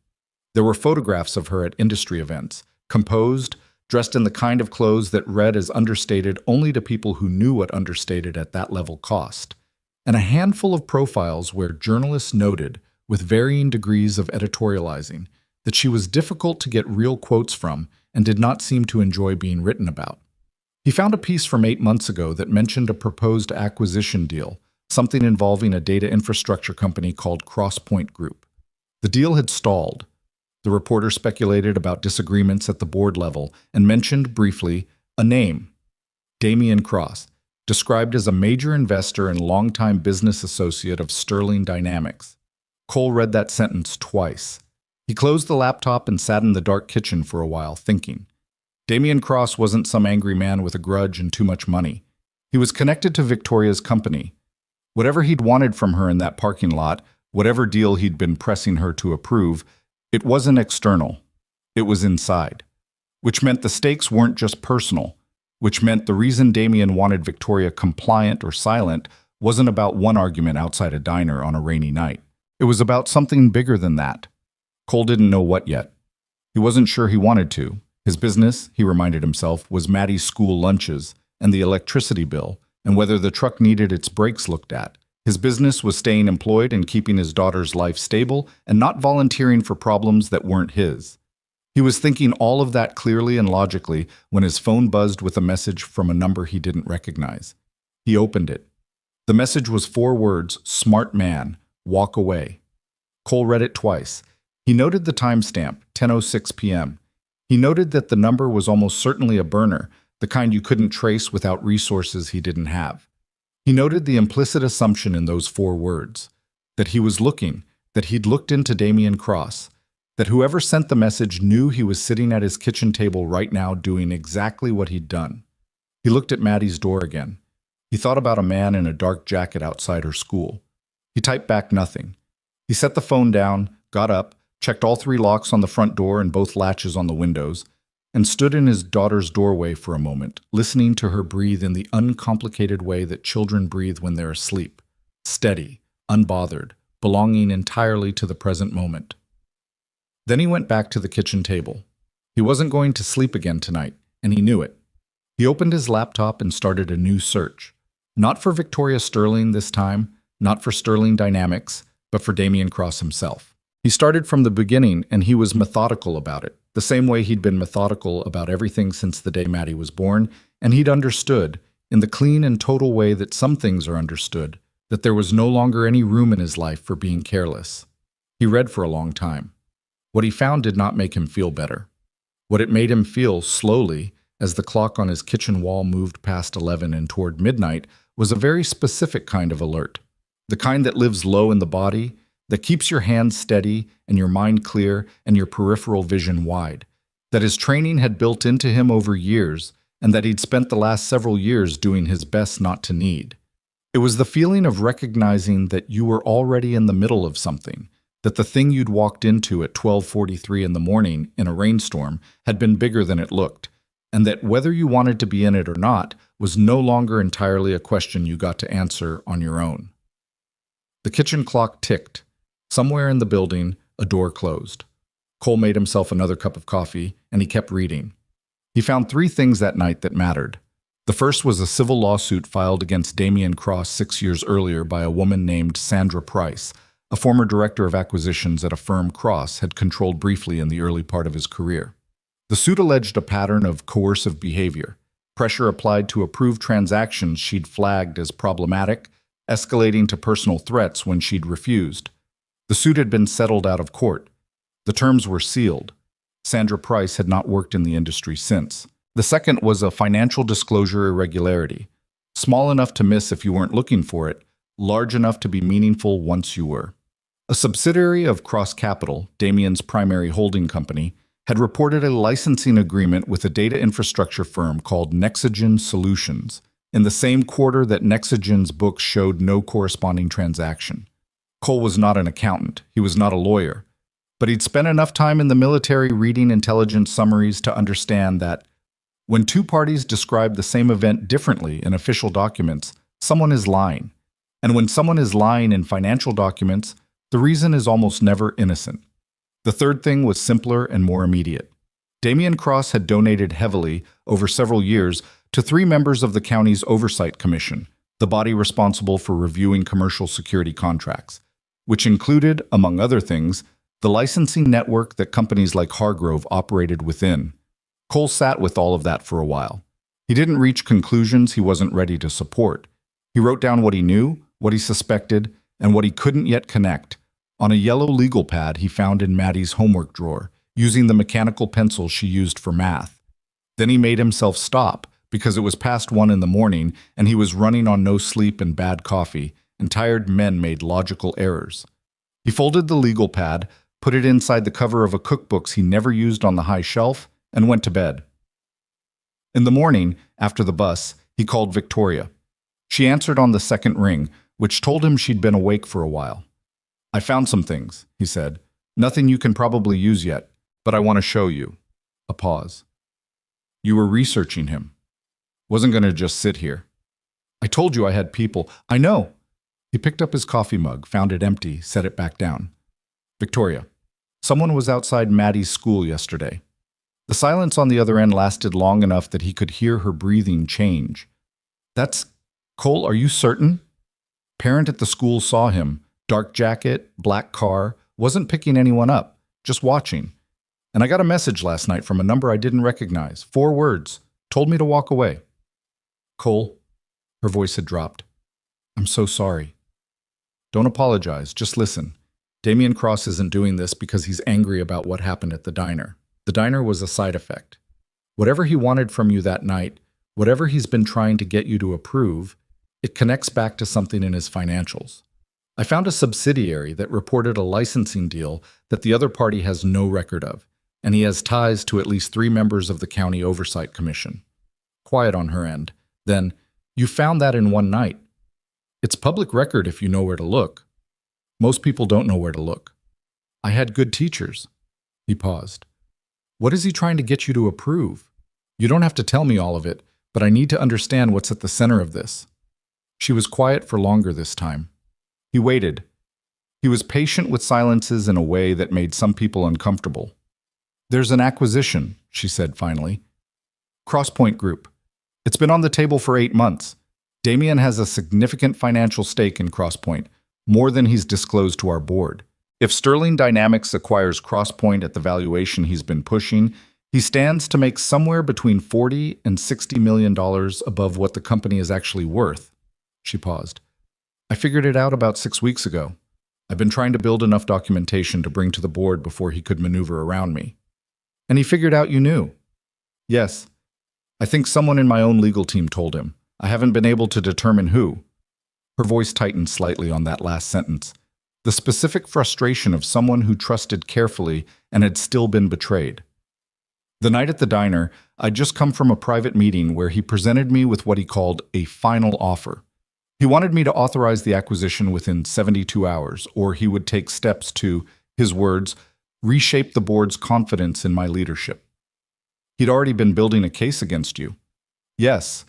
There were photographs of her at industry events, composed, dressed in the kind of clothes that read as understated only to people who knew what understated at that level cost, and a handful of profiles where journalists noted, with varying degrees of editorializing, that she was difficult to get real quotes from and did not seem to enjoy being written about. He found a piece from 8 months ago that mentioned a proposed acquisition deal, something involving a data infrastructure company called Crosspoint Group. The deal had stalled. The reporter speculated about disagreements at the board level and mentioned briefly a name, Damien Cross, described as a major investor and longtime business associate of Sterling Dynamics. Cole read that sentence twice. He closed the laptop and sat in the dark kitchen for a while, thinking. Damien Cross wasn't some angry man with a grudge and too much money. He was connected to Victoria's company. Whatever he'd wanted from her in that parking lot, whatever deal he'd been pressing her to approve, it wasn't external. It was inside. Which meant the stakes weren't just personal. Which meant the reason Damien wanted Victoria compliant or silent wasn't about one argument outside a diner on a rainy night. It was about something bigger than that. Cole didn't know what yet. He wasn't sure he wanted to. His business, he reminded himself, was Maddie's school lunches and the electricity bill, and whether the truck needed its brakes looked at. His business was staying employed and keeping his daughter's life stable and not volunteering for problems that weren't his. He was thinking all of that clearly and logically when his phone buzzed with a message from a number he didn't recognize. He opened it. The message was 4 words, "Smart man, walk away." Cole read it twice. He noted the timestamp, 10:06 p.m. He noted that the number was almost certainly a burner, the kind you couldn't trace without resources he didn't have. He noted the implicit assumption in those 4 words, that he was looking, that he'd looked into Damien Cross, that whoever sent the message knew he was sitting at his kitchen table right now doing exactly what he'd done. He looked at Maddie's door again. He thought about a man in a dark jacket outside her school. He typed back nothing. He set the phone down, got up, checked all 3 locks on the front door and both latches on the windows, and stood in his daughter's doorway for a moment, listening to her breathe in the uncomplicated way that children breathe when they're asleep, steady, unbothered, belonging entirely to the present moment. Then he went back to the kitchen table. He wasn't going to sleep again tonight, and he knew it. He opened his laptop and started a new search. Not for Victoria Sterling this time, not for Sterling Dynamics, but for Damien Cross himself. He started from the beginning, and he was methodical about it, the same way he'd been methodical about everything since the day Maddie was born, and he'd understood, in the clean and total way that some things are understood, that there was no longer any room in his life for being careless. He read for a long time. What he found did not make him feel better. What it made him feel, slowly, as the clock on his kitchen wall moved past 11 and toward midnight, was a very specific kind of alert. The kind that lives low in the body, that keeps your hands steady and your mind clear and your peripheral vision wide, that his training had built into him over years and that he'd spent the last several years doing his best not to need. It was the feeling of recognizing that you were already in the middle of something, that the thing you'd walked into at 12:43 in the morning in a rainstorm had been bigger than it looked, and that whether you wanted to be in it or not was no longer entirely a question you got to answer on your own. The kitchen clock ticked. Somewhere in the building, a door closed. Cole made himself another cup of coffee, and he kept reading. He found 3 things that night that mattered. The first was a civil lawsuit filed against Damian Cross 6 years earlier by a woman named Sandra Price, a former director of acquisitions at a firm Cross had controlled briefly in the early part of his career. The suit alleged a pattern of coercive behavior, pressure applied to approve transactions she'd flagged as problematic, escalating to personal threats when she'd refused. The suit had been settled out of court. The terms were sealed. Sandra Price had not worked in the industry since. The second was a financial disclosure irregularity, small enough to miss if you weren't looking for it, large enough to be meaningful once you were. A subsidiary of Cross Capital, Damian's primary holding company, had reported a licensing agreement with a data infrastructure firm called Nexigen Solutions in the same quarter that Nexigen's books showed no corresponding transaction. Cole was not an accountant, he was not a lawyer, but he'd spent enough time in the military reading intelligence summaries to understand that when 2 parties describe the same event differently in official documents, someone is lying. And when someone is lying in financial documents, the reason is almost never innocent. The third thing was simpler and more immediate. Damian Cross had donated heavily, over several years, to 3 members of the county's Oversight Commission, the body responsible for reviewing commercial security contracts, which included, among other things, the licensing network that companies like Hargrove operated within. Cole sat with all of that for a while. He didn't reach conclusions he wasn't ready to support. He wrote down what he knew, what he suspected, and what he couldn't yet connect. On a yellow legal pad he found in Maddie's homework drawer, using the mechanical pencil she used for math. Then he made himself stop, because it was past 1 in the morning, and he was running on no sleep and bad coffee, and tired men made logical errors. He folded the legal pad, put it inside the cover of a cookbooks he never used on the high shelf, and went to bed. In the morning, after the bus, he called Victoria. She answered on the second ring, which told him she'd been awake for a while. "I found some things," he said. "Nothing you can probably use yet, but I want to show you." A pause. "You were researching him. Wasn't going to just sit here." "I told you I had people." "I know." He picked up his coffee mug, found it empty, set it back down. "Victoria, someone was outside Maddie's school yesterday." The silence on the other end lasted long enough that he could hear her breathing change. "That's... Cole, are you certain?" Parent at the school saw him. Dark jacket, black car, wasn't picking anyone up, just watching. "And I got a message last night from a number I didn't recognize. 4 words. Told me to walk away." "Cole," her voice had dropped. "I'm so sorry." "Don't apologize, just listen. Damian Cross isn't doing this because he's angry about what happened at the diner. The diner was a side effect. Whatever he wanted from you that night, whatever he's been trying to get you to approve, it connects back to something in his financials. I found a subsidiary that reported a licensing deal that the other party has no record of, and he has ties to at least 3 members of the County Oversight Commission." Quiet on her end. Then, "You found that in one night. It's public record if you know where to look. Most people don't know where to look. I had good teachers." He paused. "What is he trying to get you to approve? You don't have to tell me all of it, but I need to understand what's at the center of this." She was quiet for longer this time. He waited. He was patient with silences in a way that made some people uncomfortable. "There's an acquisition," she said finally. "Crosspoint Group. It's been on the table for 8 months. Damian has a significant financial stake in Crosspoint, more than he's disclosed to our board. If Sterling Dynamics acquires Crosspoint at the valuation he's been pushing, he stands to make somewhere between $40 and $60 million above what the company is actually worth." She paused. "I figured it out about 6 weeks ago. I've been trying to build enough documentation to bring to the board before he could maneuver around me." "And he figured out you knew?" "Yes. I think someone in my own legal team told him. I haven't been able to determine who." Her voice tightened slightly on that last sentence. The specific frustration of someone who trusted carefully and had still been betrayed. "The night at the diner, I'd just come from a private meeting where he presented me with what he called a final offer. He wanted me to authorize the acquisition within 72 hours, or he would take steps to, his words, reshape the board's confidence in my leadership. He'd already been building a case against you. Yes.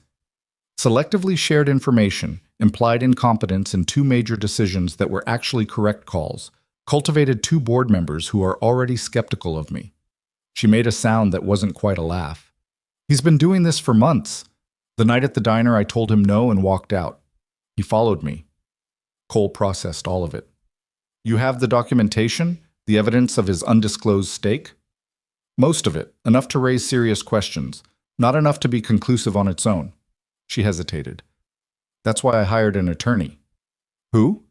Selectively shared information, implied incompetence in two major decisions that were actually correct calls, cultivated two board members who are already skeptical of me. She made a sound that wasn't quite a laugh. He's been doing this for months. The night at the diner, I told him no and walked out. He followed me. Cole processed all of it. You have the documentation? The evidence of his undisclosed stake? Most of it, enough to raise serious questions, not enough to be conclusive on its own. She hesitated. That's why I hired an attorney. Who?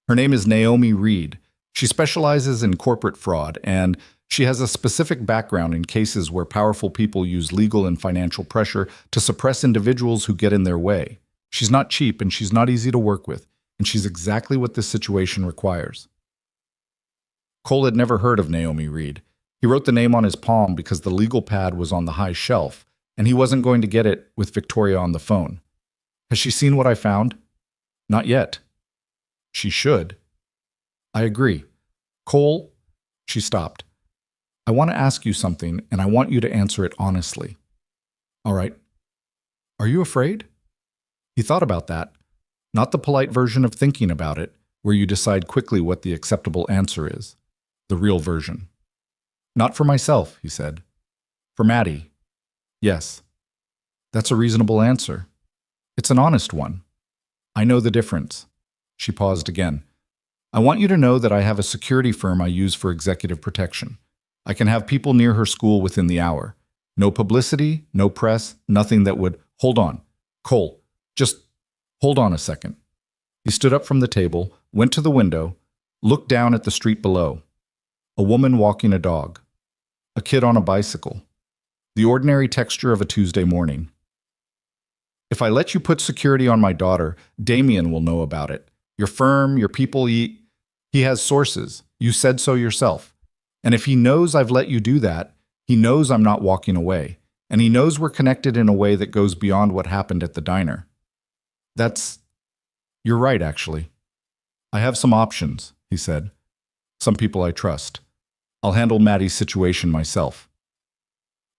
Her name is Naomi Reed. She specializes in corporate fraud, and she has a specific background in cases where powerful people use legal and financial pressure to suppress individuals who get in their way. She's not cheap, and she's not easy to work with, and she's exactly what this situation requires. Cole had never heard of Naomi Reed. He wrote the name on his palm because the legal pad was on the high shelf, and he wasn't going to get it with Victoria on the phone. Has she seen what I found? Not yet. She should. I agree. Cole, she stopped. I want to ask you something, and I want you to answer it honestly. All right. Are you afraid? He thought about that. Not the polite version of thinking about it, where you decide quickly what the acceptable answer is. The real version. Not for myself, he said. For Maddie. Yes. That's a reasonable answer. It's an honest one. I know the difference. She paused again. I want you to know that I have a security firm I use for executive protection. I can have people near her school within the hour. No publicity, no press, nothing that would… Hold on. Cole, just hold on a second. He stood up from the table, went to the window, looked down at the street below. A woman walking a dog. A kid on a bicycle. The ordinary texture of a Tuesday morning. If I let you put security on my daughter, Damien will know about it. Your firm, your people, he has sources. You said so yourself. And if he knows I've let you do that, he knows I'm not walking away. And he knows we're connected in a way that goes beyond what happened at the diner. You're right, actually. I have some options, he said. Some people I trust. I'll handle Maddie's situation myself.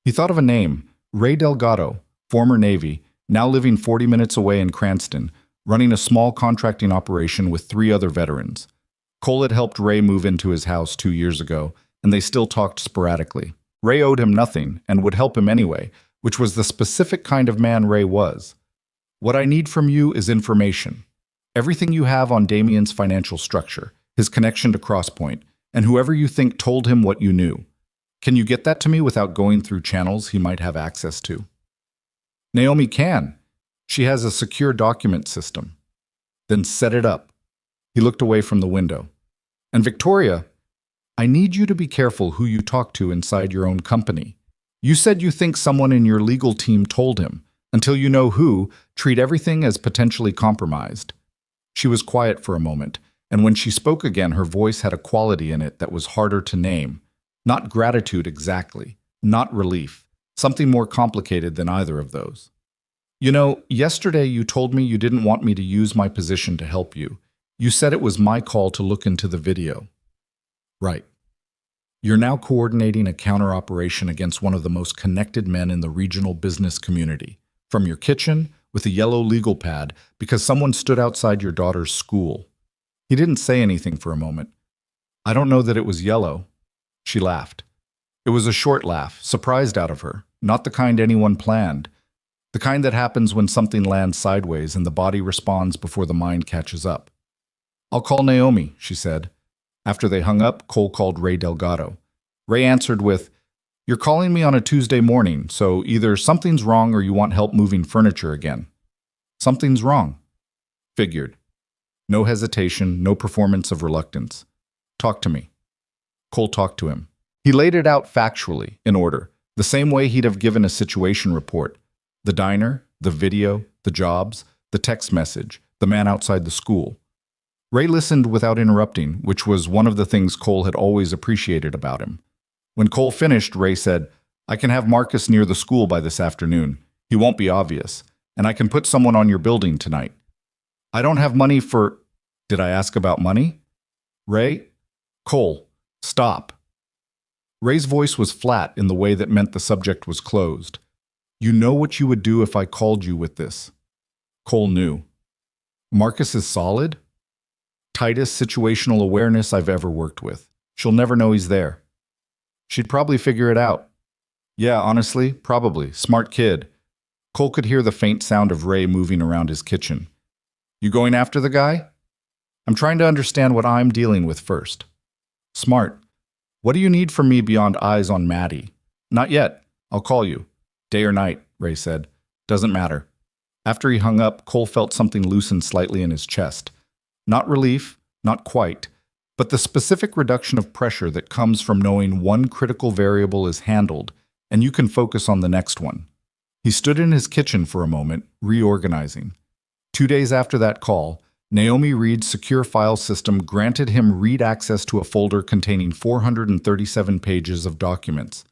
He thought of a name, Ray Delgado, former Navy, now living 40 minutes away in Cranston, running a small contracting operation with 3 other veterans. Cole had helped Ray move into his house 2 years ago, and they still talked sporadically. Ray owed him nothing and would help him anyway, which was the specific kind of man Ray was. What I need from you is information. Everything you have on Damien's financial structure, his connection to Crosspoint, and whoever you think told him what you knew. Can you get that to me without going through channels he might have access to? Naomi can. She has a secure document system. Then set it up. He looked away from the window. And Victoria, I need you to be careful who you talk to inside your own company. You said you think someone in your legal team told him. Until you know who, treat everything as potentially compromised. She was quiet for a moment, and when she spoke again, her voice had a quality in it that was harder to name. Not gratitude exactly, not relief, something more complicated than either of those. You know, yesterday you told me you didn't want me to use my position to help you. You said it was my call to look into the video. Right. You're now coordinating a counter-operation against one of the most connected men in the regional business community. From your kitchen, with a yellow legal pad, because someone stood outside your daughter's school. He didn't say anything for a moment. I don't know that it was yellow. She laughed. It was a short laugh, surprised out of her, not the kind anyone planned. The kind that happens when something lands sideways and the body responds before the mind catches up. I'll call Naomi, she said. After they hung up, Cole called Ray Delgado. Ray answered with, You're calling me on a Tuesday morning, so either something's wrong or you want help moving furniture again. Something's wrong. Figured. No hesitation, no performance of reluctance. Talk to me. Cole talked to him. He laid it out factually, in order, the same way he'd have given a situation report. The diner, the video, the jobs, the text message, the man outside the school. Ray listened without interrupting, which was one of the things Cole had always appreciated about him. When Cole finished, Ray said, I can have Marcus near the school by this afternoon. He won't be obvious. And I can put someone on your building tonight. I don't have money for... Did I ask about money? Ray? Cole, stop. Ray's voice was flat in the way that meant the subject was closed. You know what you would do if I called you with this. Cole knew. Marcus is solid? Tightest situational awareness I've ever worked with. She'll never know he's there. She'd probably figure it out. Yeah, honestly, probably. Smart kid. Cole could hear the faint sound of Ray moving around his kitchen. You going after the guy? I'm trying to understand what I'm dealing with first. Smart. What do you need from me beyond eyes on Maddie? Not yet. I'll call you. Day or night, Ray said. Doesn't matter. After he hung up, Cole felt something loosen slightly in his chest. Not relief, not quite, but the specific reduction of pressure that comes from knowing one critical variable is handled, and you can focus on the next one. He stood in his kitchen for a moment, reorganizing. 2 days after that call, Naomi Reed's secure file system granted him read access to a folder containing 437 pages of documents.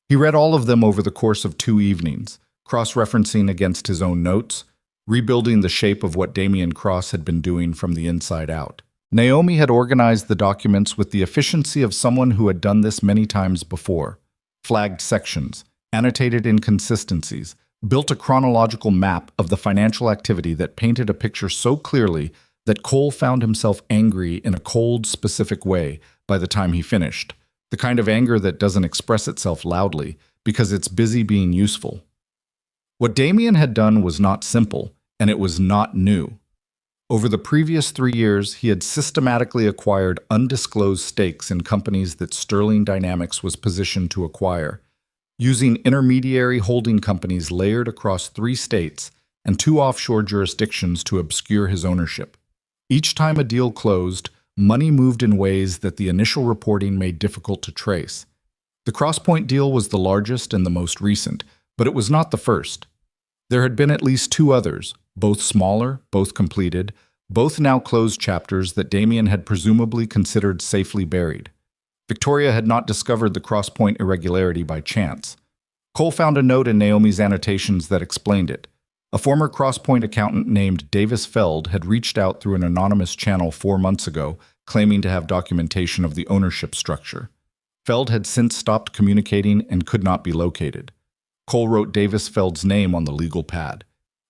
He read all of them over the course of 2 evenings, cross-referencing against his own notes, rebuilding the shape of what Damian Cross had been doing from the inside out. Naomi had organized the documents with the efficiency of someone who had done this many times before. Flagged sections, annotated inconsistencies, built a chronological map of the financial activity that painted a picture so clearly that Cole found himself angry in a cold, specific way by the time he finished. The kind of anger that doesn't express itself loudly because it's busy being useful. What Damian had done was not simple, and it was not new. Over the previous 3 years, he had systematically acquired undisclosed stakes in companies that Sterling Dynamics was positioned to acquire, using intermediary holding companies layered across 3 states and 2 offshore jurisdictions to obscure his ownership. Each time a deal closed, money moved in ways that the initial reporting made difficult to trace. The Crosspoint deal was the largest and the most recent, but it was not the first. There had been at least 2 others, both smaller, both completed, both now closed chapters that Damian had presumably considered safely buried. Victoria had not discovered the Crosspoint irregularity by chance. Cole found a note in Naomi's annotations that explained it. A former Crosspoint accountant named Davis Feld had reached out through an anonymous channel 4 months ago, claiming to have documentation of the ownership structure. Feld had since stopped communicating and could not be located. Cole wrote Davis Feld's name on the legal pad.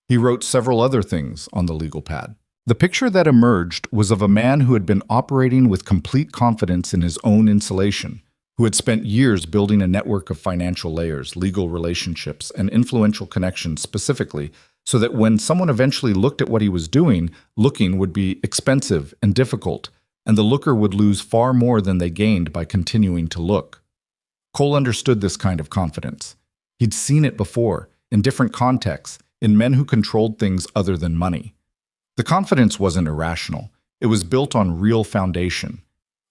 He wrote several other things on the legal pad. The picture that emerged was of a man who had been operating with complete confidence in his own insulation, who had spent years building a network of financial layers, legal relationships, and influential connections specifically, so that when someone eventually looked at what he was doing, looking would be expensive and difficult, and the looker would lose far more than they gained by continuing to look. Cole understood this kind of confidence. He'd seen it before, in different contexts, in men who controlled things other than money. The confidence wasn't irrational. It was built on real foundation.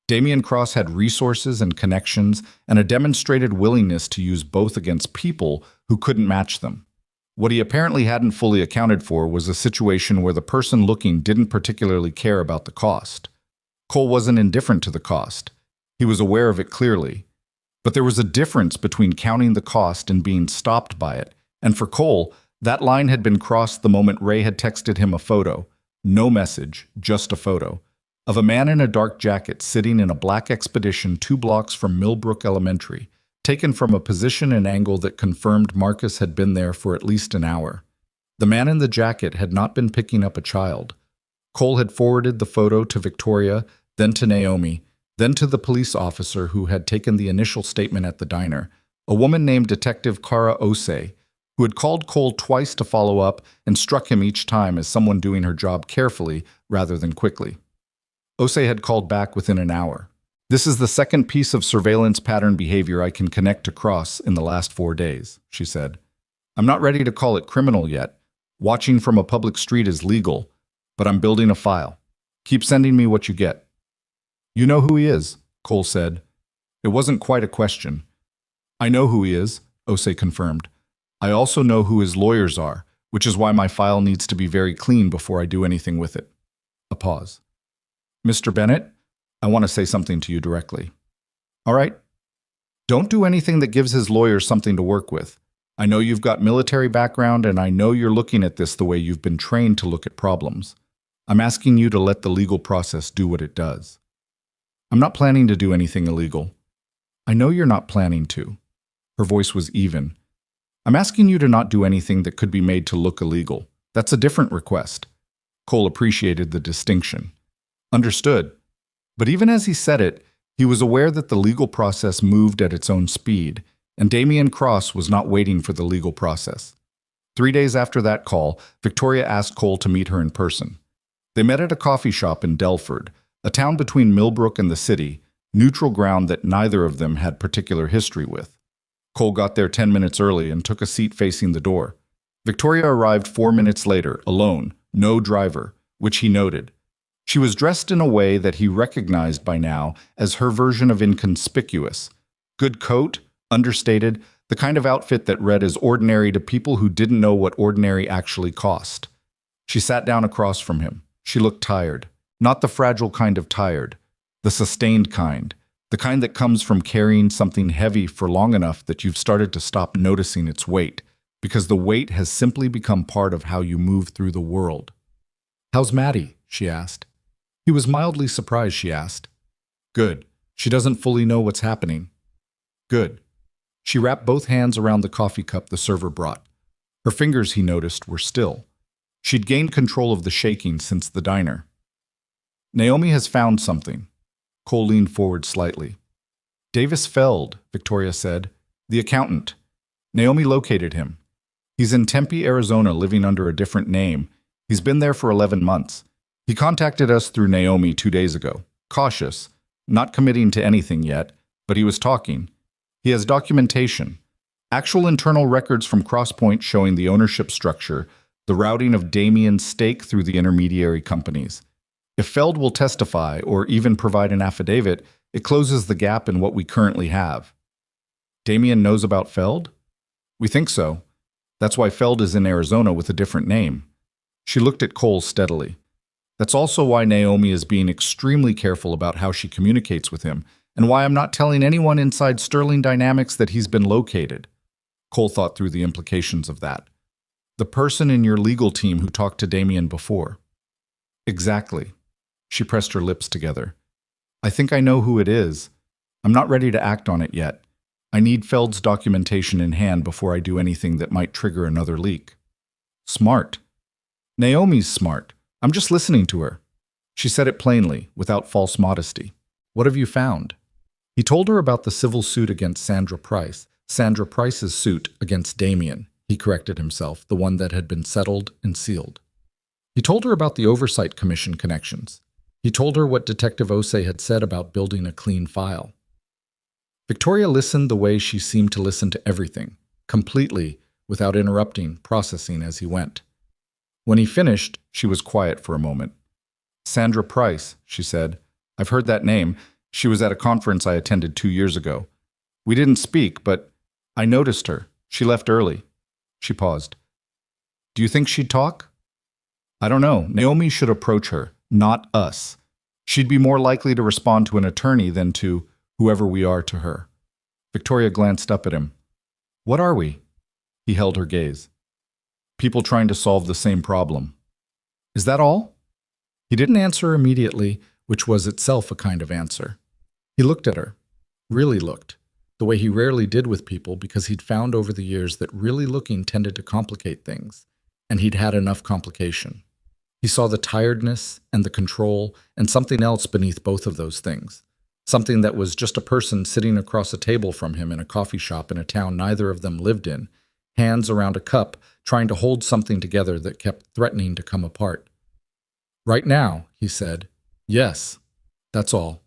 Damian Cross had resources and connections and a demonstrated willingness to use both against people who couldn't match them. What he apparently hadn't fully accounted for was a situation where the person looking didn't particularly care about the cost. Cole wasn't indifferent to the cost. He was aware of it clearly. But there was a difference between counting the cost and being stopped by it, and for Cole, that line had been crossed the moment Ray had texted him a photo, no message, just a photo, of a man in a dark jacket sitting in a black Expedition 2 blocks from Millbrook Elementary, taken from a position and angle that confirmed Marcus had been there for at least an hour. The man in the jacket had not been picking up a child. Cole had forwarded the photo to Victoria, then to Naomi, then to the police officer who had taken the initial statement at the diner, a woman named Detective Kara Osei, who had called Cole twice to follow up and struck him each time as someone doing her job carefully rather than quickly. Osei had called back within an hour. This is the second piece of surveillance pattern behavior I can connect to Cross in the last 4 days, she said. I'm not ready to call it criminal yet. Watching from a public street is legal, but I'm building a file. Keep sending me what you get. You know who he is, Cole said. It wasn't quite a question. I know who he is, Osei confirmed. I also know who his lawyers are, which is why my file needs to be very clean before I do anything with it. A pause. Mr. Bennett, I want to say something to you directly. All right. Don't do anything that gives his lawyers something to work with. I know you've got military background, and I know you're looking at this the way you've been trained to look at problems. I'm asking you to let the legal process do what it does. I'm not planning to do anything illegal. I know you're not planning to. Her voice was even. I'm asking you to not do anything that could be made to look illegal. That's a different request. Cole appreciated the distinction. Understood. But even as he said it, he was aware that the legal process moved at its own speed, and Damian Cross was not waiting for the legal process. 3 days after that call, Victoria asked Cole to meet her in person. They met at a coffee shop in Delford, a town between Millbrook and the city, neutral ground that neither of them had particular history with. Cole got there 10 minutes early and took a seat facing the door. Victoria arrived 4 minutes later, alone, no driver, which he noted. She was dressed in a way that he recognized by now as her version of inconspicuous. Good coat, understated, the kind of outfit that read as ordinary to people who didn't know what ordinary actually cost. She sat down across from him. She looked tired. Not the fragile kind of tired, the sustained kind, the kind that comes from carrying something heavy for long enough that you've started to stop noticing its weight, because the weight has simply become part of how you move through the world. "How's Maddie?" she asked. He was mildly surprised she asked. "Good. She doesn't fully know what's happening." "Good." She wrapped both hands around the coffee cup the server brought. Her fingers, he noticed, were still. She'd gained control of the shaking since the diner. "Naomi has found something." Cole leaned forward slightly. "Davis Feld," Victoria said. "The accountant. Naomi located him. He's in Tempe, Arizona, living under a different name. He's been there for 11 months. He contacted us through Naomi 2 days ago. Cautious, not committing to anything yet, but he was talking. He has documentation. Actual internal records from Crosspoint showing the ownership structure, the routing of Damian's stake through the intermediary companies. If Feld will testify or even provide an affidavit, it closes the gap in what we currently have." "Damian knows about Feld?" "We think so. That's why Feld is in Arizona with a different name." She looked at Cole steadily. "That's also why Naomi is being extremely careful about how she communicates with him, and why I'm not telling anyone inside Sterling Dynamics that he's been located." Cole thought through the implications of that. "The person in your legal team who talked to Damian before." "Exactly." She pressed her lips together. "I think I know who it is. I'm not ready to act on it yet. I need Feld's documentation in hand before I do anything that might trigger another leak." "Smart." "Naomi's smart. I'm just listening to her." She said it plainly, without false modesty. "What have you found?" He told her about the civil suit against Sandra Price, Sandra Price's suit against Damian. He corrected himself, the one that had been settled and sealed. He told her about the Oversight Commission connections. He told her what Detective Osei had said about building a clean file. Victoria listened the way she seemed to listen to everything, completely, without interrupting, processing as he went. When he finished, she was quiet for a moment. "Sandra Price," she said. "I've heard that name. She was at a conference I attended 2 years ago. We didn't speak, but I noticed her. She left early." She paused. "Do you think she'd talk?" "I don't know. Naomi should approach her, not us. She'd be more likely to respond to an attorney than to whoever we are to her." Victoria glanced up at him. "What are we?" He held her gaze. "People trying to solve the same problem." "Is that all?" He didn't answer immediately, which was itself a kind of answer. He looked at her. Really looked. The way he rarely did with people, because he'd found over the years that really looking tended to complicate things, and he'd had enough complication. He saw the tiredness and the control and something else beneath both of those things. Something that was just a person sitting across a table from him in a coffee shop in a town neither of them lived in, hands around a cup, trying to hold something together that kept threatening to come apart. "Right now," he said. "Yes, that's all."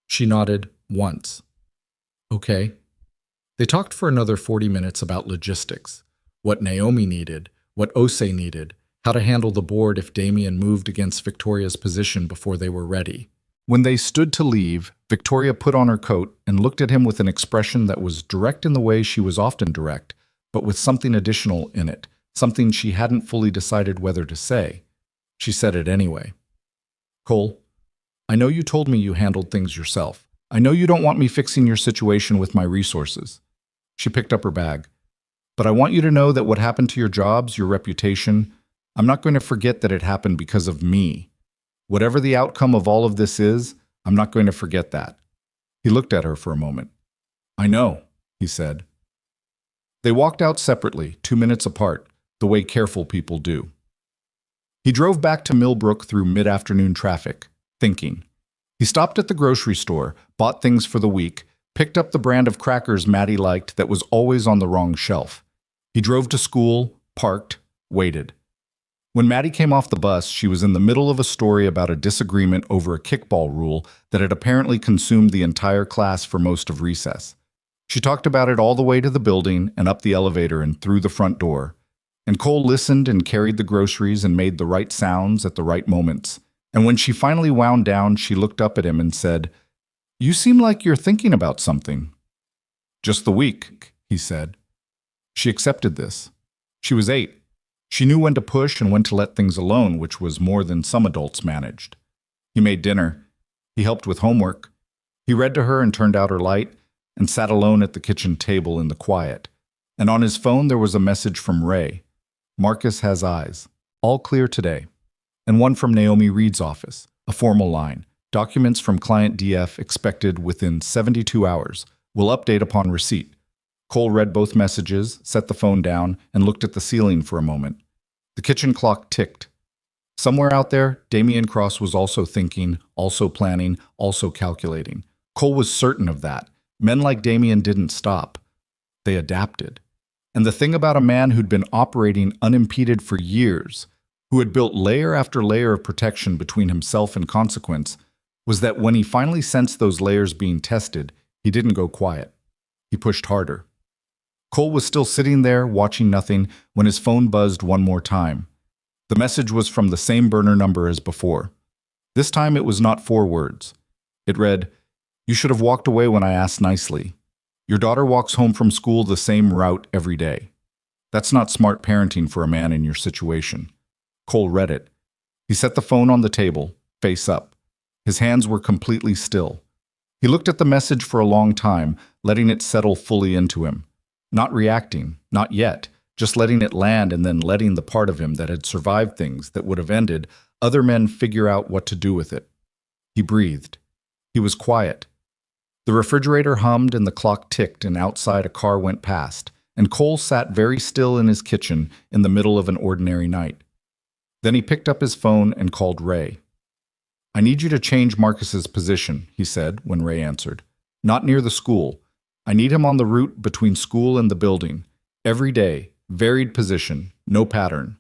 She nodded once. "Okay." They talked for another 40 minutes about logistics, what Naomi needed, what Osei needed, how to handle the board if Damian moved against Victoria's position before they were ready. When they stood to leave, Victoria put on her coat and looked at him with an expression that was direct in the way she was often direct, but with something additional in it, something she hadn't fully decided whether to say. She said it anyway. "Cole, I know you told me you handled things yourself. I know you don't want me fixing your situation with my resources." She picked up her bag. "But I want you to know that what happened to your jobs, your reputation, I'm not going to forget that it happened because of me. Whatever the outcome of all of this is, I'm not going to forget that." He looked at her for a moment. "I know," he said. They walked out separately, 2 minutes apart, the way careful people do. He drove back to Millbrook through mid-afternoon traffic, thinking. He stopped at the grocery store, bought things for the week, picked up the brand of crackers Maddie liked that was always on the wrong shelf. He drove to school, parked, waited. When Maddie came off the bus, she was in the middle of a story about a disagreement over a kickball rule that had apparently consumed the entire class for most of recess. She talked about it all the way to the building and up the elevator and through the front door. And Cole listened and carried the groceries and made the right sounds at the right moments. And when she finally wound down, she looked up at him and said, "You seem like you're thinking about something." "Just the week," he said. She accepted this. She was 8. She knew when to push and when to let things alone, which was more than some adults managed. He made dinner. He helped with homework. He read to her and turned out her light and sat alone at the kitchen table in the quiet. And on his phone there was a message from Ray. "Marcus has eyes. All clear today." And one from Naomi Reed's office, a formal line. "Documents from client DF expected within 72 hours. Will update upon receipt." Cole read both messages, set the phone down, and looked at the ceiling for a moment. The kitchen clock ticked. Somewhere out there, Damian Cross was also thinking, also planning, also calculating. Cole was certain of that. Men like Damian didn't stop. They adapted. And the thing about a man who'd been operating unimpeded for years, who had built layer after layer of protection between himself and consequence, was that when he finally sensed those layers being tested, he didn't go quiet. He pushed harder. Cole was still sitting there, watching nothing, when his phone buzzed one more time. The message was from the same burner number as before. This time it was not 4 words. It read, "You should have walked away when I asked nicely. Your daughter walks home from school the same route every day. That's not smart parenting for a man in your situation." Cole read it. He set the phone on the table, face up. His hands were completely still. He looked at the message for a long time, letting it settle fully into him. Not reacting, not yet, just letting it land and then letting the part of him that had survived things that would have ended other men figure out what to do with it. He breathed. He was quiet. The refrigerator hummed and the clock ticked, and outside a car went past, and Cole sat very still in his kitchen in the middle of an ordinary night. Then he picked up his phone and called Ray. "I need you to change Marcus's position," he said when Ray answered. "Not near the school. I need him on the route between school and the building. Every day, varied position, no pattern."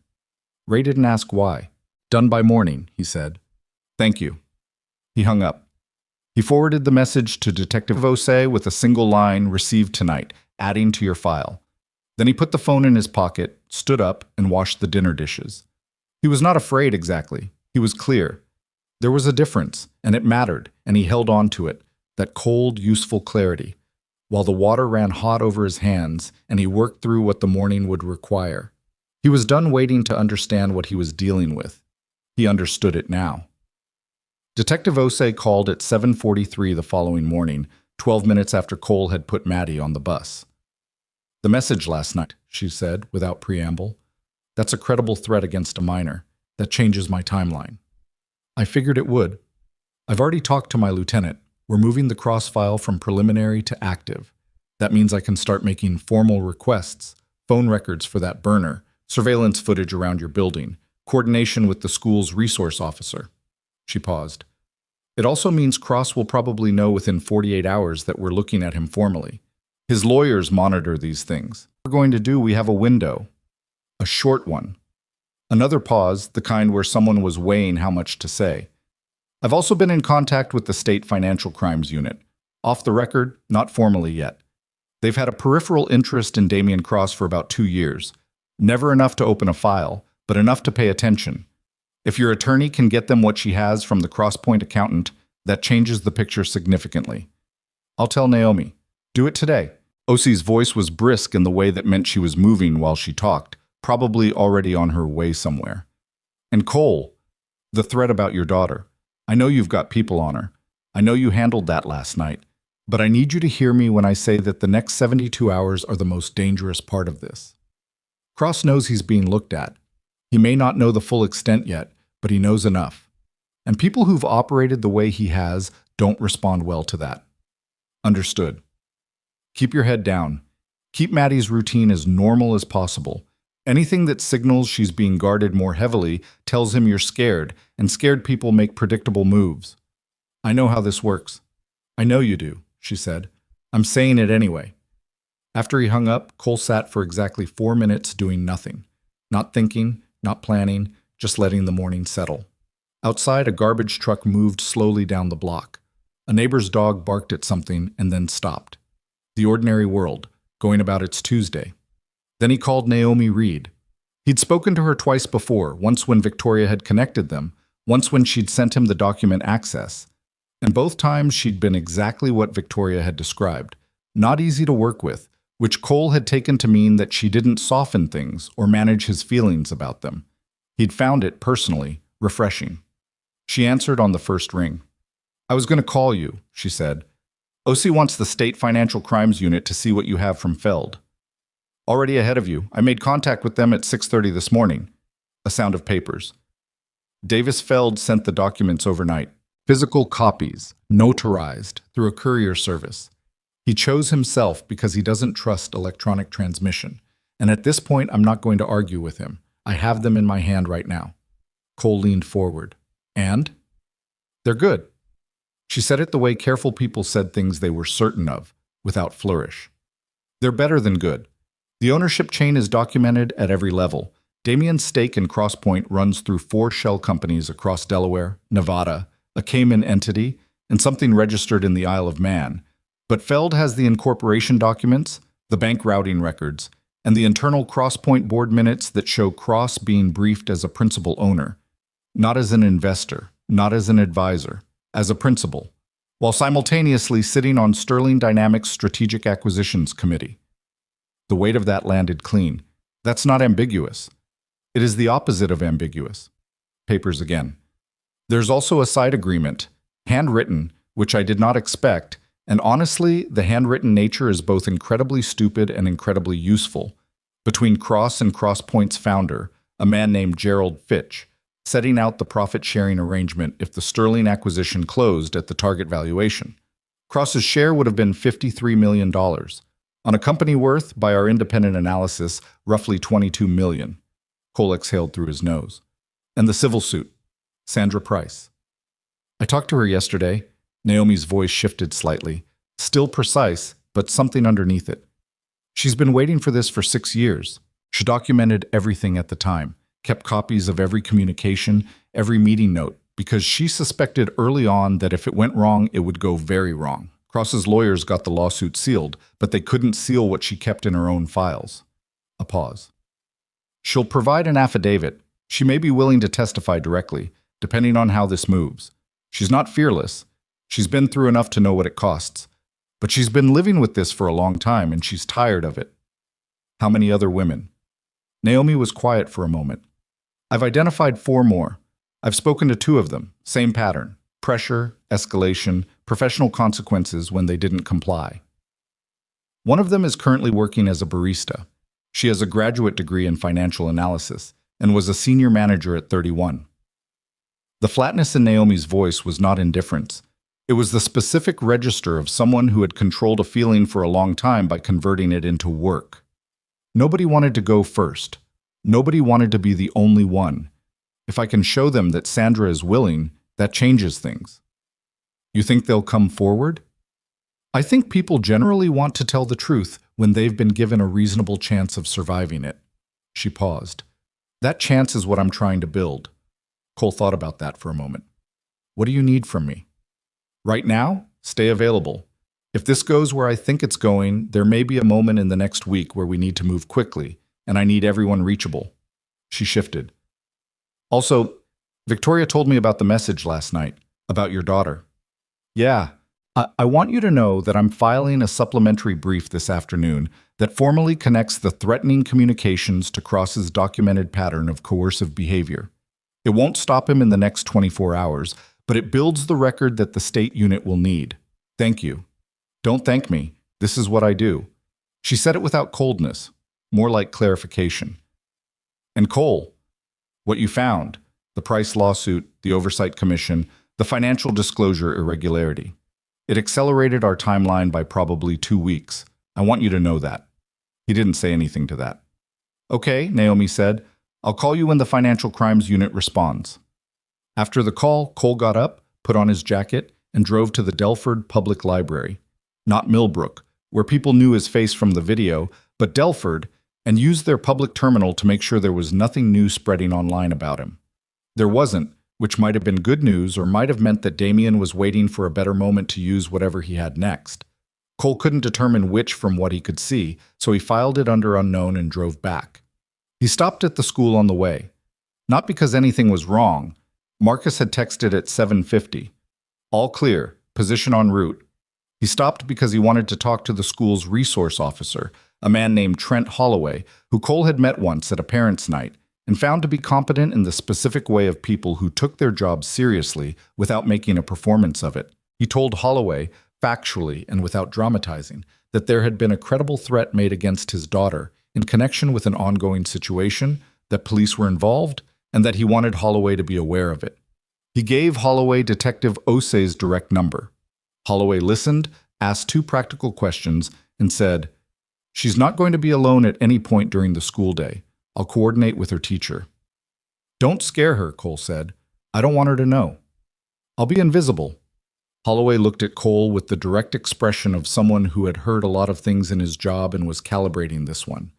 Ray didn't ask why. "Done by morning," he said. "Thank you." He hung up. He forwarded the message to Detective Osei with a single line, "Received tonight, adding to your file." Then he put the phone in his pocket, stood up, and washed the dinner dishes. He was not afraid exactly. He was clear. There was a difference, and it mattered, and he held on to it, that cold, useful clarity, while the water ran hot over his hands and he worked through what the morning would require. He was done waiting to understand what he was dealing with. He understood it now. Detective Osei called at 7:43 the following morning, 12 minutes after Cole had put Maddie on the bus. "The message last night," she said, without preamble. "That's a credible threat against a minor. That changes my timeline." "I figured it would. I've already talked to my lieutenant. We're moving the Cross file from preliminary to active. That means I can start making formal requests, phone records for that burner, surveillance footage around your building, coordination with the school's resource officer." She paused. "It also means Cross will probably know within 48 hours that we're looking at him formally. His lawyers monitor these things. What we're going to do, we have a window. A short one." Another pause, the kind where someone was weighing how much to say. "I've also been in contact with the State Financial Crimes Unit. Off the record, not formally yet. They've had a peripheral interest in Damian Cross for about 2 years. Never enough to open a file, but enough to pay attention. If your attorney can get them what she has from the Crosspoint accountant, that changes the picture significantly. I'll tell Naomi. Do it today." Osei's voice was brisk in the way that meant she was moving while she talked, probably already on her way somewhere. "And Cole, the threat about your daughter. I know you've got people on her. I know you handled that last night. But I need you to hear me when I say that the next 72 hours are the most dangerous part of this. Cross knows he's being looked at. He may not know the full extent yet, but he knows enough. And people who've operated the way he has don't respond well to that. Understood. Keep your head down. Keep Maddie's routine as normal as possible. Anything that signals she's being guarded more heavily tells him you're scared, and scared people make predictable moves. I know how this works. I know you do, she said. I'm saying it anyway. After he hung up, Cole sat for exactly 4 minutes doing nothing. Not thinking, not planning, just letting the morning settle. Outside, a garbage truck moved slowly down the block. A neighbor's dog barked at something and then stopped. The ordinary world, going about its Tuesday. Then he called Naomi Reed. He'd spoken to her twice before, once when Victoria had connected them, once when she'd sent him the document access. And both times she'd been exactly what Victoria had described. Not easy to work with, which Cole had taken to mean that she didn't soften things or manage his feelings about them. He'd found it, personally, refreshing. She answered on the first ring. I was going to call you, she said. OC wants the State Financial Crimes Unit to see what you have from Feld. Already ahead of you. I made contact with them at 6:30 this morning. A sound of papers. Davis Feld sent the documents overnight. Physical copies, notarized, through a courier service. He chose himself because he doesn't trust electronic transmission. And at this point, I'm not going to argue with him. I have them in my hand right now. Cole leaned forward. And? They're good. She said it the way careful people said things they were certain of, without flourish. They're better than good. The ownership chain is documented at every level. Damien's stake in Crosspoint runs through 4 shell companies across Delaware, Nevada, a Cayman entity, and something registered in the Isle of Man. But Feld has the incorporation documents, the bank routing records, and the internal Crosspoint board minutes that show Cross being briefed as a principal owner, not as an investor, not as an advisor, as a principal, while simultaneously sitting on Sterling Dynamics' Strategic Acquisitions Committee. The weight of that landed clean. That's not ambiguous. It is the opposite of ambiguous. Papers again. There's also a side agreement, handwritten, which I did not expect, and honestly, the handwritten nature is both incredibly stupid and incredibly useful, between Cross and Crosspoint's founder, a man named Gerald Fitch, setting out the profit-sharing arrangement if the Sterling acquisition closed at the target valuation. Cross's share would have been $53 million. On a company worth, by our independent analysis, roughly $22 million. Cole exhaled through his nose. And the civil suit. Sandra Price. I talked to her yesterday. Naomi's voice shifted slightly. Still precise, but something underneath it. She's been waiting for this for 6 years. She documented everything at the time, kept copies of every communication, every meeting note, because she suspected early on that if it went wrong, it would go very wrong. Cross's lawyers got the lawsuit sealed, but they couldn't seal what she kept in her own files. A pause. She'll provide an affidavit. She may be willing to testify directly, depending on how this moves. She's not fearless. She's been through enough to know what it costs. But she's been living with this for a long time, and she's tired of it. How many other women? Naomi was quiet for a moment. I've identified 4 more. I've spoken to 2 of them. Same pattern. Pressure, escalation, professional consequences when they didn't comply. One of them is currently working as a barista. She has a graduate degree in financial analysis and was a senior manager at 31. The flatness in Naomi's voice was not indifference. It was the specific register of someone who had controlled a feeling for a long time by converting it into work. Nobody wanted to go first. Nobody wanted to be the only one. If I can show them that Sandra is willing, that changes things. You think they'll come forward? I think people generally want to tell the truth when they've been given a reasonable chance of surviving it. She paused. That chance is what I'm trying to build. Cole thought about that for a moment. What do you need from me? Right now, stay available. If this goes where I think it's going, there may be a moment in the next week where we need to move quickly, and I need everyone reachable. She shifted. Also, Victoria told me about the message last night, about your daughter. Yeah, I want you to know that I'm filing a supplementary brief this afternoon that formally connects the threatening communications to Cross's documented pattern of coercive behavior. It won't stop him in the next 24 hours, but it builds the record that the state unit will need. Thank you. Don't thank me. This is what I do. She said it without coldness, more like clarification. And Cole, What you found: the Price lawsuit, the Oversight Commission, the financial disclosure irregularity. It accelerated our timeline by probably 2 weeks. I want you to know that. He didn't say anything to that. Okay, Naomi said. I'll call you when the Financial Crimes Unit responds. After the call, Cole got up, put on his jacket, and drove to the Delford Public Library. Not Millbrook, where people knew his face from the video, but Delford, and used their public terminal to make sure there was nothing new spreading online about him. There wasn't, which might have been good news or might have meant that Damien was waiting for a better moment to use whatever he had next. Cole couldn't determine which from what he could see, so he filed it under unknown and drove back. He stopped at the school on the way. Not because anything was wrong. Marcus had texted at 7:50. All clear, position en route. He stopped because he wanted to talk to the school's resource officer, a man named Trent Holloway, who Cole had met once at a parents' night, and found to be competent in the specific way of people who took their jobs seriously without making a performance of it. He told Holloway, factually and without dramatizing, that there had been a credible threat made against his daughter in connection with an ongoing situation, that police were involved, and that he wanted Holloway to be aware of it. He gave Holloway Detective Osei's direct number. Holloway listened, asked 2 practical questions, and said, "She's not going to be alone at any point during the school day. I'll coordinate with her teacher." "Don't scare her," Cole said. "I don't want her to know. I'll be invisible." Holloway looked at Cole with the direct expression of someone who had heard a lot of things in his job and was calibrating this one.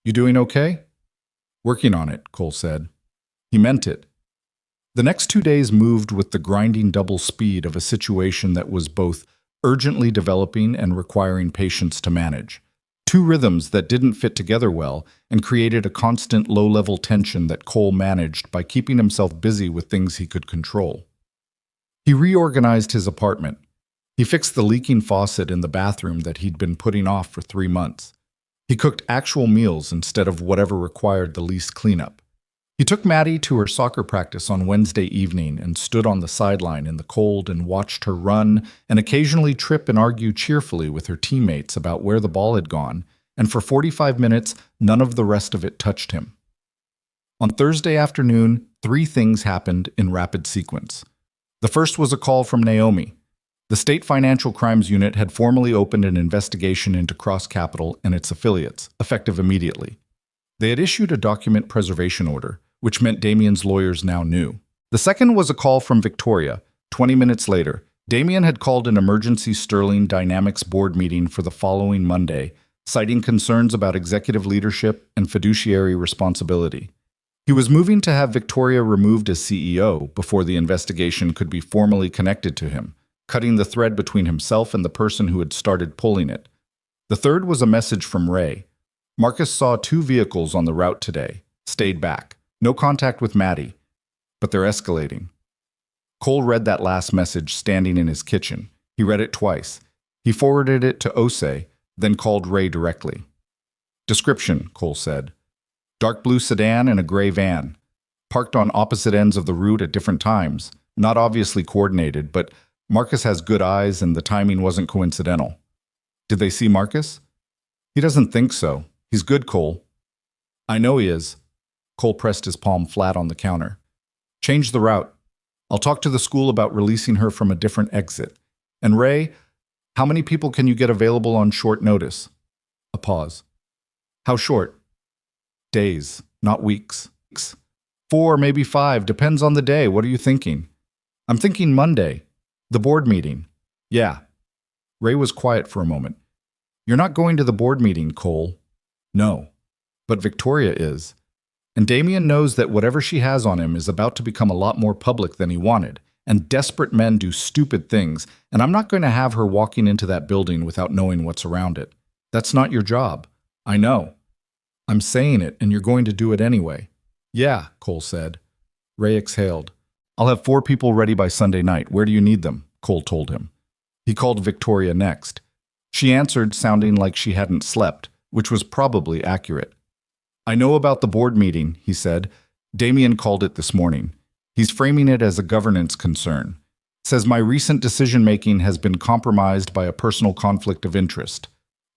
"You doing okay?" "Working on it," Cole said. He meant it. The next 2 days moved with the grinding double speed of a situation that was both urgently developing and requiring patience to manage. 2 rhythms that didn't fit together well and created a constant low-level tension that Cole managed by keeping himself busy with things he could control. He reorganized his apartment. He fixed the leaking faucet in the bathroom that he'd been putting off for 3 months. He cooked actual meals instead of whatever required the least cleanup. He took Maddie to her soccer practice on Wednesday evening and stood on the sideline in the cold and watched her run and occasionally trip and argue cheerfully with her teammates about where the ball had gone, and for 45 minutes, none of the rest of it touched him. On Thursday afternoon, 3 things happened in rapid sequence. The first was a call from Naomi. The State Financial Crimes Unit had formally opened an investigation into Cross Capital and its affiliates, effective immediately. They had issued a document preservation order, which meant Damien's lawyers now knew. The second was a call from Victoria. 20 minutes later, Damien had called an emergency Sterling Dynamics board meeting for the following Monday, citing concerns about executive leadership and fiduciary responsibility. He was moving to have Victoria removed as CEO before the investigation could be formally connected to him, cutting the thread between himself and the person who had started pulling it. The third was a message from Ray. Marcus saw 2 vehicles on the route today, stayed back. No contact with Maddie, but they're escalating. Cole read that last message standing in his kitchen. He read it twice. He forwarded it to Osei, then called Ray directly. Description, Cole said. Dark blue sedan and a gray van. Parked on opposite ends of the route at different times. Not obviously coordinated, but Marcus has good eyes and the timing wasn't coincidental. Did they see Marcus? He doesn't think so. He's good, Cole. I know he is. Cole pressed his palm flat on the counter. Change the route. I'll talk to the school about releasing her from a different exit. And Ray, how many people can you get available on short notice? A pause. How short? Days, not weeks. 4, maybe 5, depends on the day. What are you thinking? I'm thinking Monday. The board meeting. Yeah. Ray was quiet for a moment. You're not going to the board meeting, Cole. No. But Victoria is. And Damien knows that whatever she has on him is about to become a lot more public than he wanted, and desperate men do stupid things, and I'm not going to have her walking into that building without knowing what's around it. That's not your job. I know. I'm saying it, and you're going to do it anyway. Yeah, Cole said. Ray exhaled. I'll have 4 people ready by Sunday night. Where do you need them? Cole told him. He called Victoria next. She answered, sounding like she hadn't slept, which was probably accurate. I know about the board meeting, he said. Damien called it this morning. He's framing it as a governance concern. Says my recent decision-making has been compromised by a personal conflict of interest.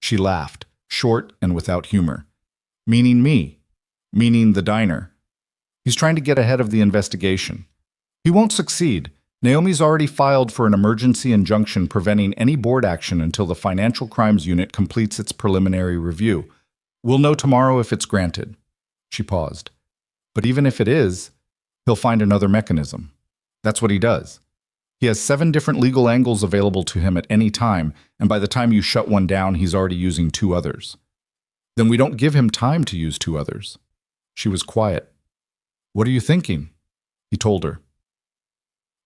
She laughed, short and without humor. Meaning me. Meaning the diner. He's trying to get ahead of the investigation. He won't succeed. Naomi's already filed for an emergency injunction preventing any board action until the Financial Crimes Unit completes its preliminary review. We'll know tomorrow if it's granted. She paused. But even if it is, he'll find another mechanism. That's what he does. He has 7 different legal angles available to him at any time, and by the time you shut one down, he's already using 2 others. Then we don't give him time to use 2 others. She was quiet. What are you thinking? He told her.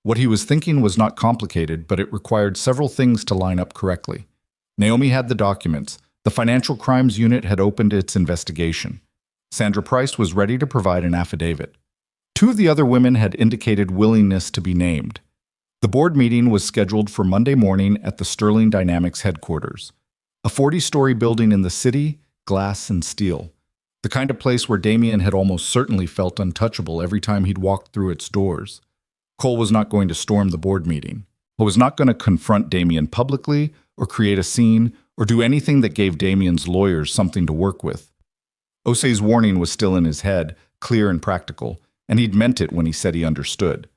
What he was thinking was not complicated, but it required several things to line up correctly. Naomi had the documents. The Financial Crimes Unit had opened its investigation. Sandra Price was ready to provide an affidavit. 2 of the other women had indicated willingness to be named. The board meeting was scheduled for Monday morning at the Sterling Dynamics headquarters, a 40-story building in the city, glass and steel, the kind of place where Damien had almost certainly felt untouchable every time he'd walked through its doors. Cole was not going to storm the board meeting. He was not going to confront Damien publicly or create a scene or do anything that gave Damien's lawyers something to work with. Osei's warning was still in his head, clear and practical, and he'd meant it when he said he understood.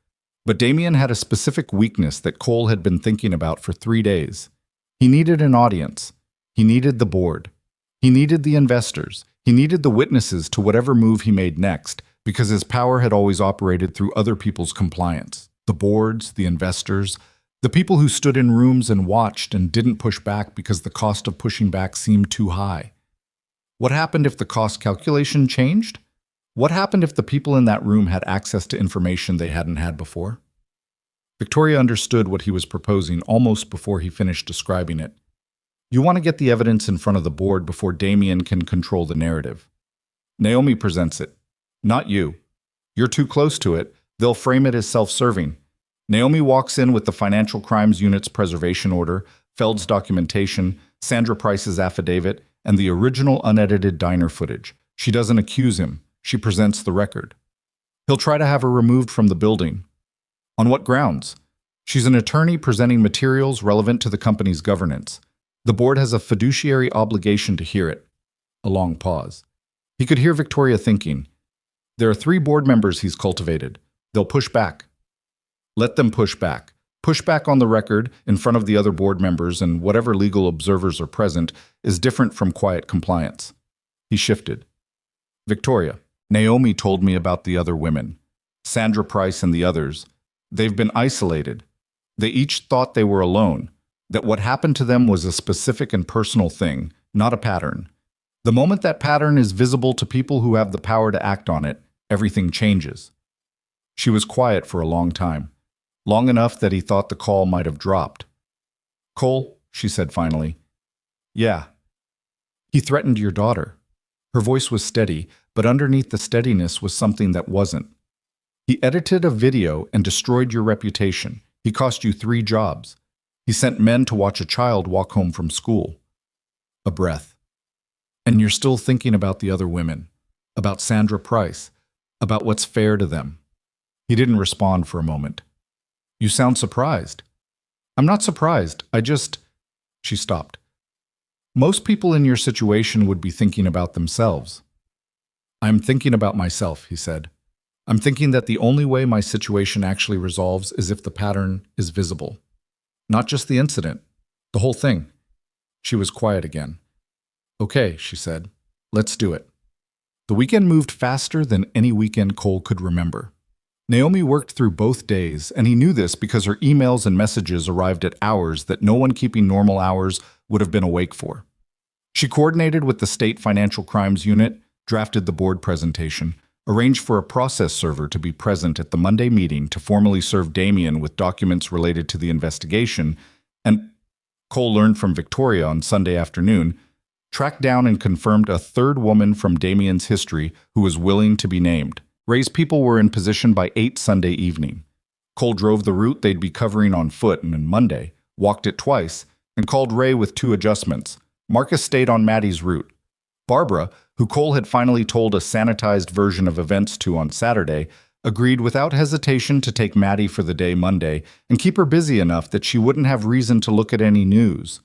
But Damien had a specific weakness that Cole had been thinking about for 3 days. He needed an audience. He needed the board. He needed the investors. He needed the witnesses to whatever move he made next, because his power had always operated through other people's compliance. The boards, the investors, the people who stood in rooms and watched and didn't push back because the cost of pushing back seemed too high. What happened if the cost calculation changed? What happened if the people in that room had access to information they hadn't had before? Victoria understood what he was proposing almost before he finished describing it. You want to get the evidence in front of the board before Damien can control the narrative. Naomi presents it. Not you. You're too close to it. They'll frame it as self-serving. Naomi walks in with the Financial Crimes Unit's preservation order, Feld's documentation, Sandra Price's affidavit, and the original unedited diner footage. She doesn't accuse him. She presents the record. He'll try to have her removed from the building. On what grounds? She's an attorney presenting materials relevant to the company's governance. The board has a fiduciary obligation to hear it. A long pause. He could hear Victoria thinking, there are 3 board members he's cultivated. They'll push back. Let them push back. Push back on the record in front of the other board members, and whatever legal observers are present is different from quiet compliance. He shifted. Victoria, Naomi told me about the other women. Sandra Price and the others. They've been isolated. They each thought they were alone, that what happened to them was a specific and personal thing, not a pattern. The moment that pattern is visible to people who have the power to act on it, everything changes. She was quiet for a long time, long enough that he thought the call might have dropped. Cole, she said finally. Yeah. He threatened your daughter. Her voice was steady, but underneath the steadiness was something that wasn't. He edited a video and destroyed your reputation. He cost you 3 jobs. He sent men to watch a child walk home from school. A breath. And you're still thinking about the other women, about Sandra Price, about what's fair to them. He didn't respond for a moment. You sound surprised. I'm not surprised. She stopped. Most people in your situation would be thinking about themselves. I'm thinking about myself, he said. I'm thinking that the only way my situation actually resolves is if the pattern is visible. Not just the incident, the whole thing. She was quiet again. Okay, she said. Let's do it. The weekend moved faster than any weekend Cole could remember. Naomi worked through both days, and he knew this because her emails and messages arrived at hours that no one keeping normal hours would have been awake for. She coordinated with the State Financial Crimes Unit, drafted the board presentation, arranged for a process server to be present at the Monday meeting to formally serve Damien with documents related to the investigation, and Cole learned from Victoria on Sunday afternoon, tracked down and confirmed a 3rd woman from Damien's history who was willing to be named. Ray's people were in position by 8 Sunday evening. Cole drove the route they'd be covering on foot and on Monday, walked it twice, and called Ray with 2 adjustments. Marcus stayed on Maddie's route. Barbara, who Cole had finally told a sanitized version of events to on Saturday, agreed without hesitation to take Maddie for the day Monday and keep her busy enough that she wouldn't have reason to look at any news.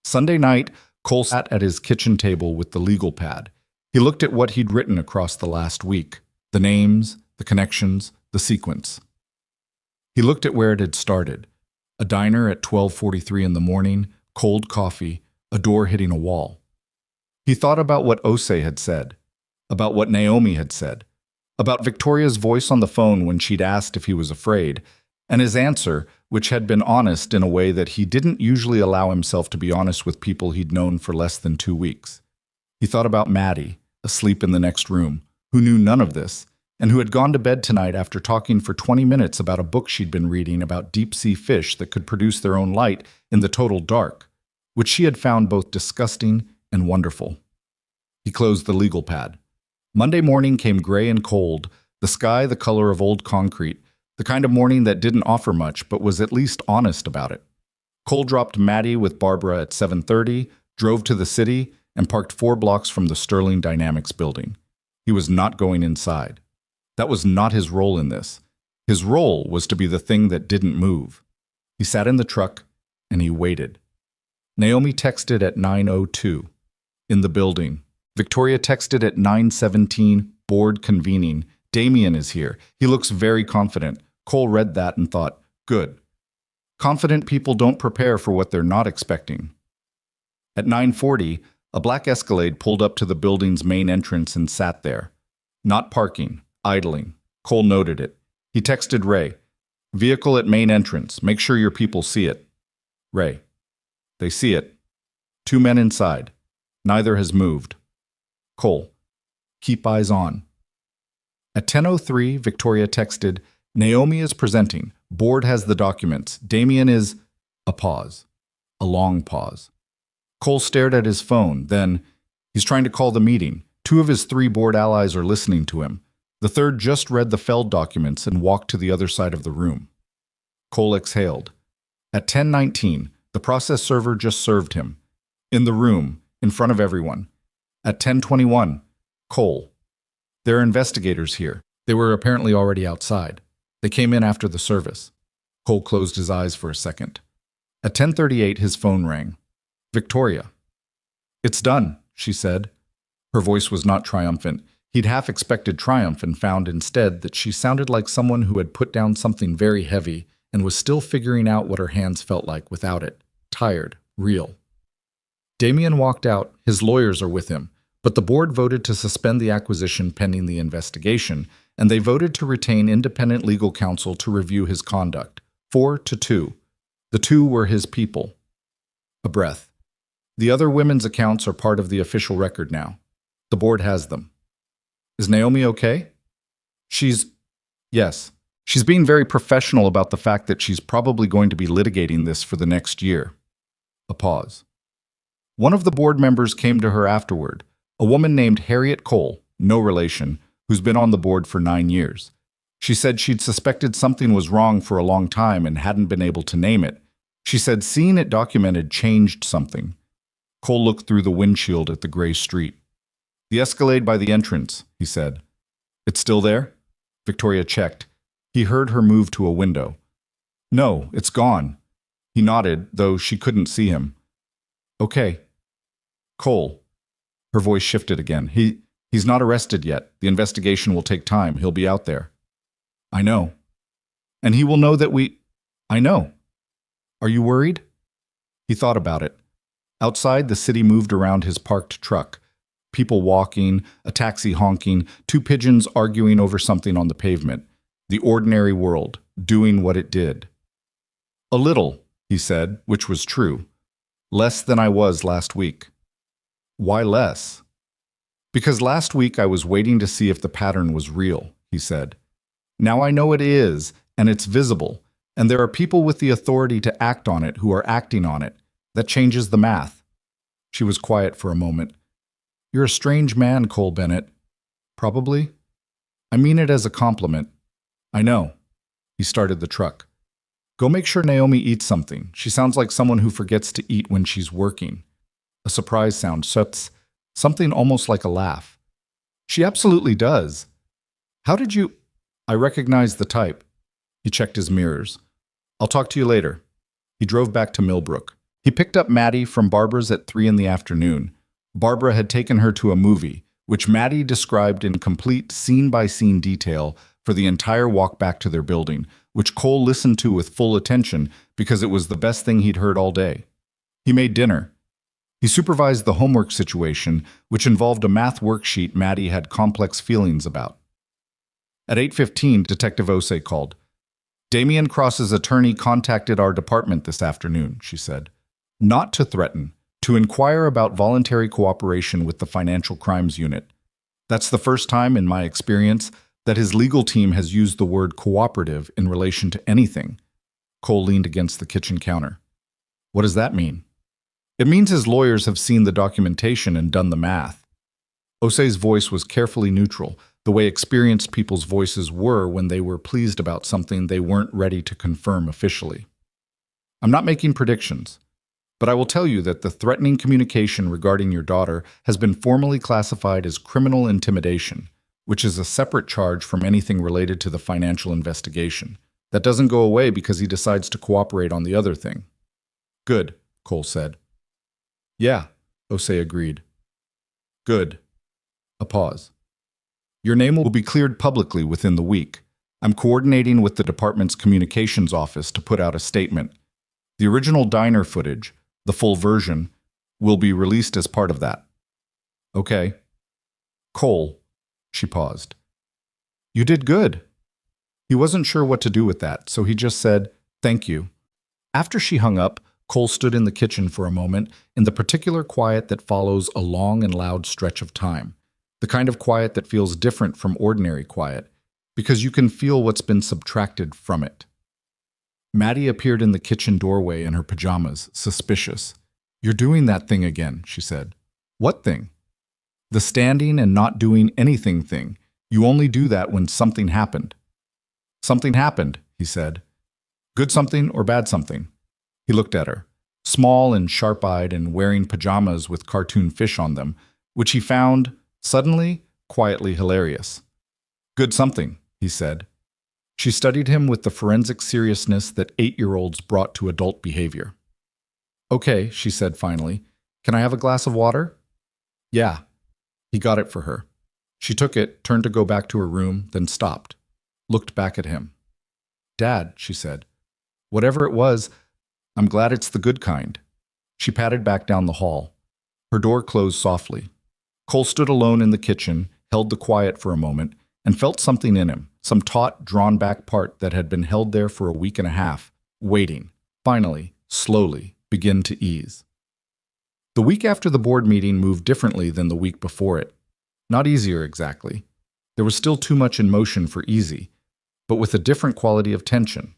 Sunday night, Cole sat at his kitchen table with the legal pad. He looked at what he'd written across the last week. The names, the connections, the sequence. He looked at where it had started. A diner at 12:43 in the morning, cold coffee, a door hitting a wall. He thought about what Osei had said, about what Naomi had said, about Victoria's voice on the phone when she'd asked if he was afraid, and his answer, which had been honest in a way that he didn't usually allow himself to be honest with people he'd known for less than 2 weeks. He thought about Maddie, asleep in the next room, who knew none of this, and who had gone to bed tonight after talking for 20 minutes about a book she'd been reading about deep-sea fish that could produce their own light in the total dark, which she had found both disgusting and wonderful. He closed the legal pad. Monday morning came gray and cold, the sky the color of old concrete, the kind of morning that didn't offer much but was at least honest about it. Cole dropped Maddie with Barbara at 7:30, drove to the city, and parked 4 blocks from the Sterling Dynamics building. He was not going inside. That was not his role in this. His role was to be the thing that didn't move. He sat in the truck, and he waited. Naomi texted at 9:02. In the building. Victoria texted at 9:17, board convening. Damien is here. He looks very confident. Cole read that and thought, good. Confident people don't prepare for what they're not expecting. At 9:40, a black Escalade pulled up to the building's main entrance and sat there. Not parking, idling. Cole noted it. He texted Ray, vehicle at main entrance. Make sure your people see it. Ray. They see it. 2 men inside. Neither has moved. Cole. Keep eyes on. At 10:03, Victoria texted, Naomi is presenting. Board has the documents. Damien is... A pause. A long pause. Cole stared at his phone. Then, he's trying to call the meeting. 2 of his 3 board allies are listening to him. The third just read the Feld documents and walked to the other side of the room. Cole exhaled. At 10:19, the process server just served him. In the room, in front of everyone. At 10:21, Cole. There are investigators here. They were apparently already outside. They came in after the service. Cole closed his eyes for a second. At 10:38, his phone rang. Victoria. It's done, she said. Her voice was not triumphant. He'd half expected triumph and found instead that she sounded like someone who had put down something very heavy and was still figuring out what her hands felt like without it. Tired. Real. Damien walked out. His lawyers are with him. But the board voted to suspend the acquisition pending the investigation, and they voted to retain independent legal counsel to review his conduct. 4-2. The 2 were his people. A breath. The other women's accounts are part of the official record now. The board has them. Is Naomi okay? Yes. She's being very professional about the fact that she's probably going to be litigating this for the next year. A pause. One of the board members came to her afterward, a woman named Harriet Cole, no relation, who's been on the board for 9 years. She said she'd suspected something was wrong for a long time and hadn't been able to name it. She said seeing it documented changed something. Cole looked through the windshield at the gray street. The Escalade by the entrance, he said. It's still there? Victoria checked. He heard her move to a window. No, it's gone. He nodded, though she couldn't see him. Okay. Cole. Her voice shifted again. He's not arrested yet. The investigation will take time. He'll be out there. I know. And he will know that I know. Are you worried? He thought about it. Outside, the city moved around his parked truck. People walking, a taxi honking, 2 pigeons arguing over something on the pavement. The ordinary world, doing what it did. A little, he said, which was true. Less than I was last week. Why less? Because last week I was waiting to see if the pattern was real, he said. Now I know it is, and it's visible, and there are people with the authority to act on it who are acting on it. That changes the math. She was quiet for a moment. You're a strange man, Cole Bennett. Probably. I mean it as a compliment. I know. He started the truck. Go make sure Naomi eats something. She sounds like someone who forgets to eat when she's working. A surprise sound, something almost like a laugh. She absolutely does. How did you... I recognized the type. He checked his mirrors. I'll talk to you later. He drove back to Millbrook. He picked up Maddie from Barbara's at 3 in the afternoon. Barbara had taken her to a movie, which Maddie described in complete scene-by-scene detail for the entire walk back to their building, which Cole listened to with full attention because it was the best thing he'd heard all day. He made dinner. He supervised the homework situation, which involved a math worksheet Maddie had complex feelings about. At 8:15, Detective Osei called. "Damian Cross's attorney contacted our department this afternoon," she said. "Not to threaten, to inquire about voluntary cooperation with the Financial Crimes Unit. That's the first time, in my experience, that his legal team has used the word cooperative in relation to anything." Cole leaned against the kitchen counter. "What does that mean?" "It means his lawyers have seen the documentation and done the math." Osei's voice was carefully neutral, the way experienced people's voices were when they were pleased about something they weren't ready to confirm officially. "I'm not making predictions, but I will tell you that the threatening communication regarding your daughter has been formally classified as criminal intimidation, which is a separate charge from anything related to the financial investigation. That doesn't go away because he decides to cooperate on the other thing." "Good," Cole said. "Yeah," Osei agreed. "Good." A pause. "Your name will be cleared publicly within the week. I'm coordinating with the department's communications office to put out a statement. The original diner footage, the full version, will be released as part of that." "Okay." "Cole," she paused. "You did good." He wasn't sure what to do with that, so he just said, "Thank you." After she hung up, Cole stood in the kitchen for a moment in the particular quiet that follows a long and loud stretch of time. The kind of quiet that feels different from ordinary quiet, because you can feel what's been subtracted from it. Maddie appeared in the kitchen doorway in her pajamas, suspicious. "You're doing that thing again," she said. "What thing?" "The standing and not doing anything thing. You only do that when something happened." "Something happened," he said. "Good something or bad something?" He looked at her, small and sharp-eyed and wearing pajamas with cartoon fish on them, which he found, suddenly, quietly hilarious. "Good something," he said. She studied him with the forensic seriousness that 8-year-olds brought to adult behavior. "Okay," she said finally. "Can I have a glass of water?" "Yeah." He got it for her. She took it, turned to go back to her room, then stopped, looked back at him. "Dad," she said. "Whatever it was, I'm glad it's the good kind." She patted back down the hall. Her door closed softly. Cole stood alone in the kitchen, held the quiet for a moment, and felt something in him, some taut, drawn-back part that had been held there for a week and a half, waiting, finally, slowly, begin to ease. The week after the board meeting moved differently than the week before it. Not easier exactly. There was still too much in motion for easy, but with a different quality of tension.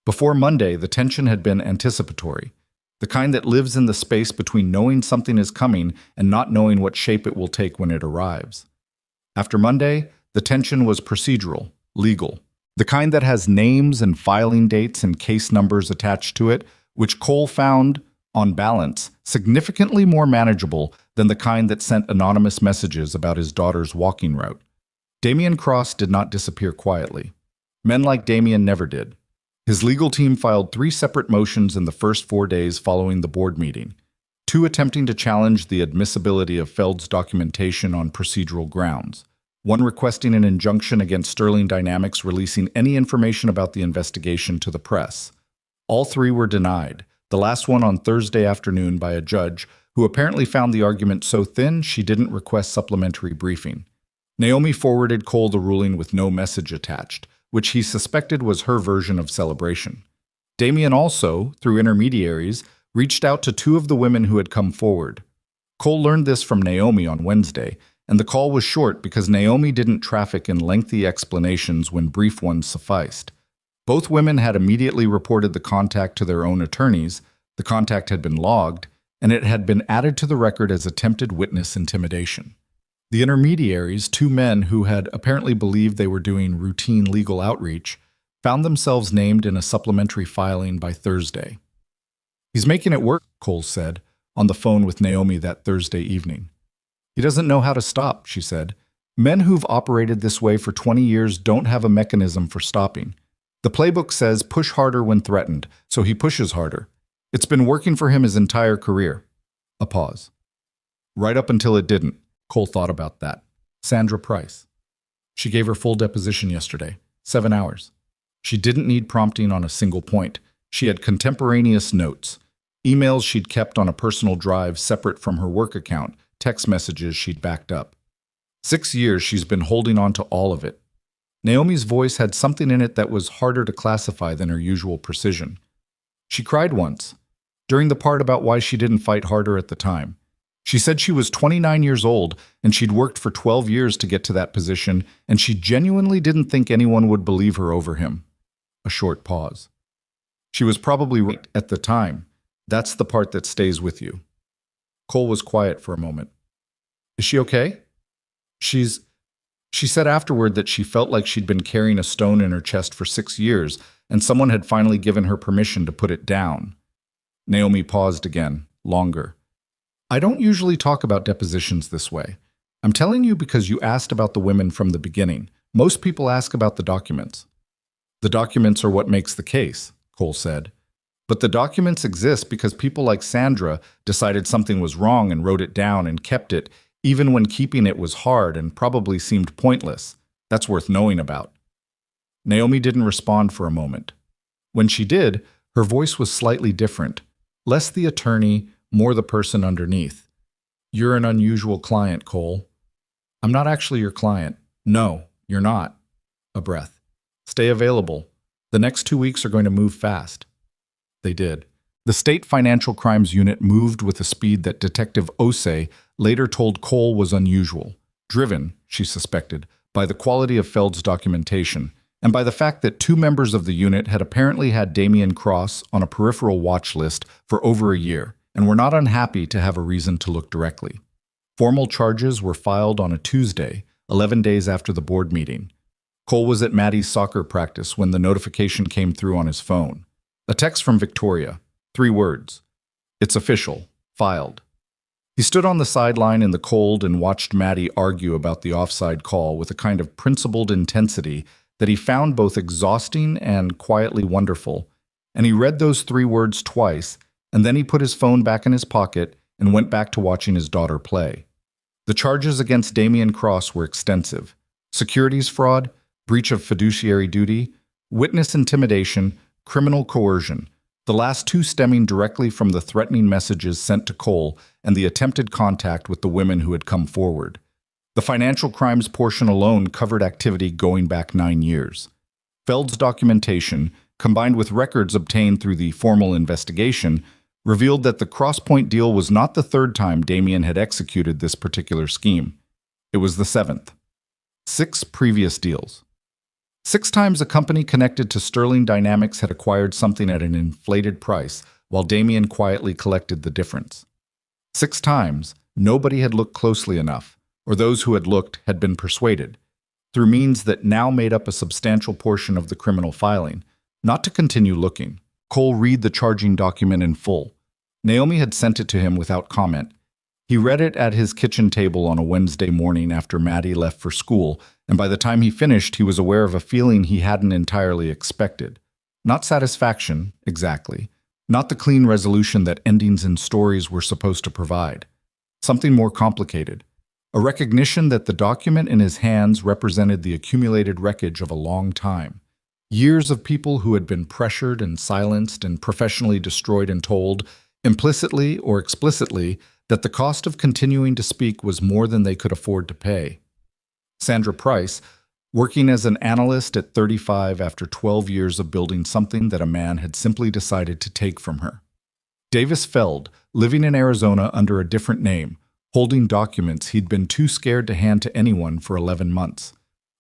Before Monday, the tension had been anticipatory, the kind that lives in the space between knowing something is coming and not knowing what shape it will take when it arrives. After Monday, the tension was procedural, legal, the kind that has names and filing dates and case numbers attached to it, which Cole found, on balance, significantly more manageable than the kind that sent anonymous messages about his daughter's walking route. Damian Cross did not disappear quietly. Men like Damian never did. His legal team filed 3 separate motions in the first 4 days following the board meeting, 2 attempting to challenge the admissibility of Feld's documentation on procedural grounds, 1 requesting an injunction against Sterling Dynamics releasing any information about the investigation to the press. All 3 were denied, the last one on Thursday afternoon by a judge who apparently found the argument so thin she didn't request supplementary briefing. Naomi forwarded Cole the ruling with no message attached, which he suspected was her version of celebration. Damian also, through intermediaries, reached out to 2 of the women who had come forward. Cole learned this from Naomi on Wednesday, and the call was short because Naomi didn't traffic in lengthy explanations when brief ones sufficed. Both women had immediately reported the contact to their own attorneys, the contact had been logged, and it had been added to the record as attempted witness intimidation. The intermediaries, 2 men who had apparently believed they were doing routine legal outreach, found themselves named in a supplementary filing by Thursday. "He's making it work," Cole said, on the phone with Naomi that Thursday evening. "He doesn't know how to stop," she said. "Men who've operated this way for 20 years don't have a mechanism for stopping. The playbook says push harder when threatened, so he pushes harder. It's been working for him his entire career." A pause. "Right up until it didn't." Cole thought about that. Sandra Price. She gave her full deposition yesterday, 7 hours. She didn't need prompting on a single point. She had contemporaneous notes, emails she'd kept on a personal drive separate from her work account, text messages she'd backed up. 6 years she's been holding on to all of it. Naomi's voice had something in it that was harder to classify than her usual precision. She cried once, during the part about why she didn't fight harder at the time. She said she was 29 years old and she'd worked for 12 years to get to that position, and she genuinely didn't think anyone would believe her over him. A short pause. She was probably right at the time. That's the part that stays with you. Cole was quiet for a moment. Is she okay? She said afterward that she felt like she'd been carrying a stone in her chest for 6 years, and someone had finally given her permission to put it down. Naomi paused again, longer. I don't usually talk about depositions this way. I'm telling you because you asked about the women from the beginning. Most people ask about the documents. The documents are what makes the case, Cole said. But the documents exist because people like Sandra decided something was wrong and wrote it down and kept it, even when keeping it was hard and probably seemed pointless. That's worth knowing about. Naomi didn't respond for a moment. When she did, her voice was slightly different. Less the attorney, more the person underneath. You're an unusual client, Cole. I'm not actually your client. No, you're not. A breath. Stay available. The next 2 weeks are going to move fast. They did. The State Financial Crimes Unit moved with a speed that Detective Osei later told Cole was unusual, driven, she suspected, by the quality of Feld's documentation, and by the fact that 2 members of the unit had apparently had Damian Cross on a peripheral watch list for over a year, and were not unhappy to have a reason to look directly. Formal charges were filed on a Tuesday, 11 days after the board meeting. Cole was at Maddie's soccer practice when the notification came through on his phone. A text from Victoria. 3 words. It's official. Filed. He stood on the sideline in the cold and watched Maddie argue about the offside call with a kind of principled intensity that he found both exhausting and quietly wonderful. And he read those 3 words twice, and then he put his phone back in his pocket and went back to watching his daughter play. The charges against Damian Cross were extensive. Securities fraud, breach of fiduciary duty, witness intimidation, criminal coercion, the last 2 stemming directly from the threatening messages sent to Cole and the attempted contact with the women who had come forward. The financial crimes portion alone covered activity going back 9 years. Feld's documentation, combined with records obtained through the formal investigation, revealed that the Crosspoint deal was not the 3rd time Damian had executed this particular scheme. It was the 7th. 6 previous deals. 6 times a company connected to Sterling Dynamics had acquired something at an inflated price, while Damian quietly collected the difference. 6 times, nobody had looked closely enough, or those who had looked had been persuaded, through means that now made up a substantial portion of the criminal filing, not to continue looking. Cole read the charging document in full. Naomi had sent it to him without comment. He read it at his kitchen table on a Wednesday morning after Maddie left for school, and by the time he finished, he was aware of a feeling he hadn't entirely expected. Not satisfaction, exactly. Not the clean resolution that endings in stories were supposed to provide. Something more complicated. A recognition that the document in his hands represented the accumulated wreckage of a long time. Years of people who had been pressured and silenced and professionally destroyed and told, implicitly or explicitly, that the cost of continuing to speak was more than they could afford to pay. Sandra Price, working as an analyst at 35 after 12 years of building something that a man had simply decided to take from her. Davis Feld, living in Arizona under a different name, holding documents he'd been too scared to hand to anyone for 11 months.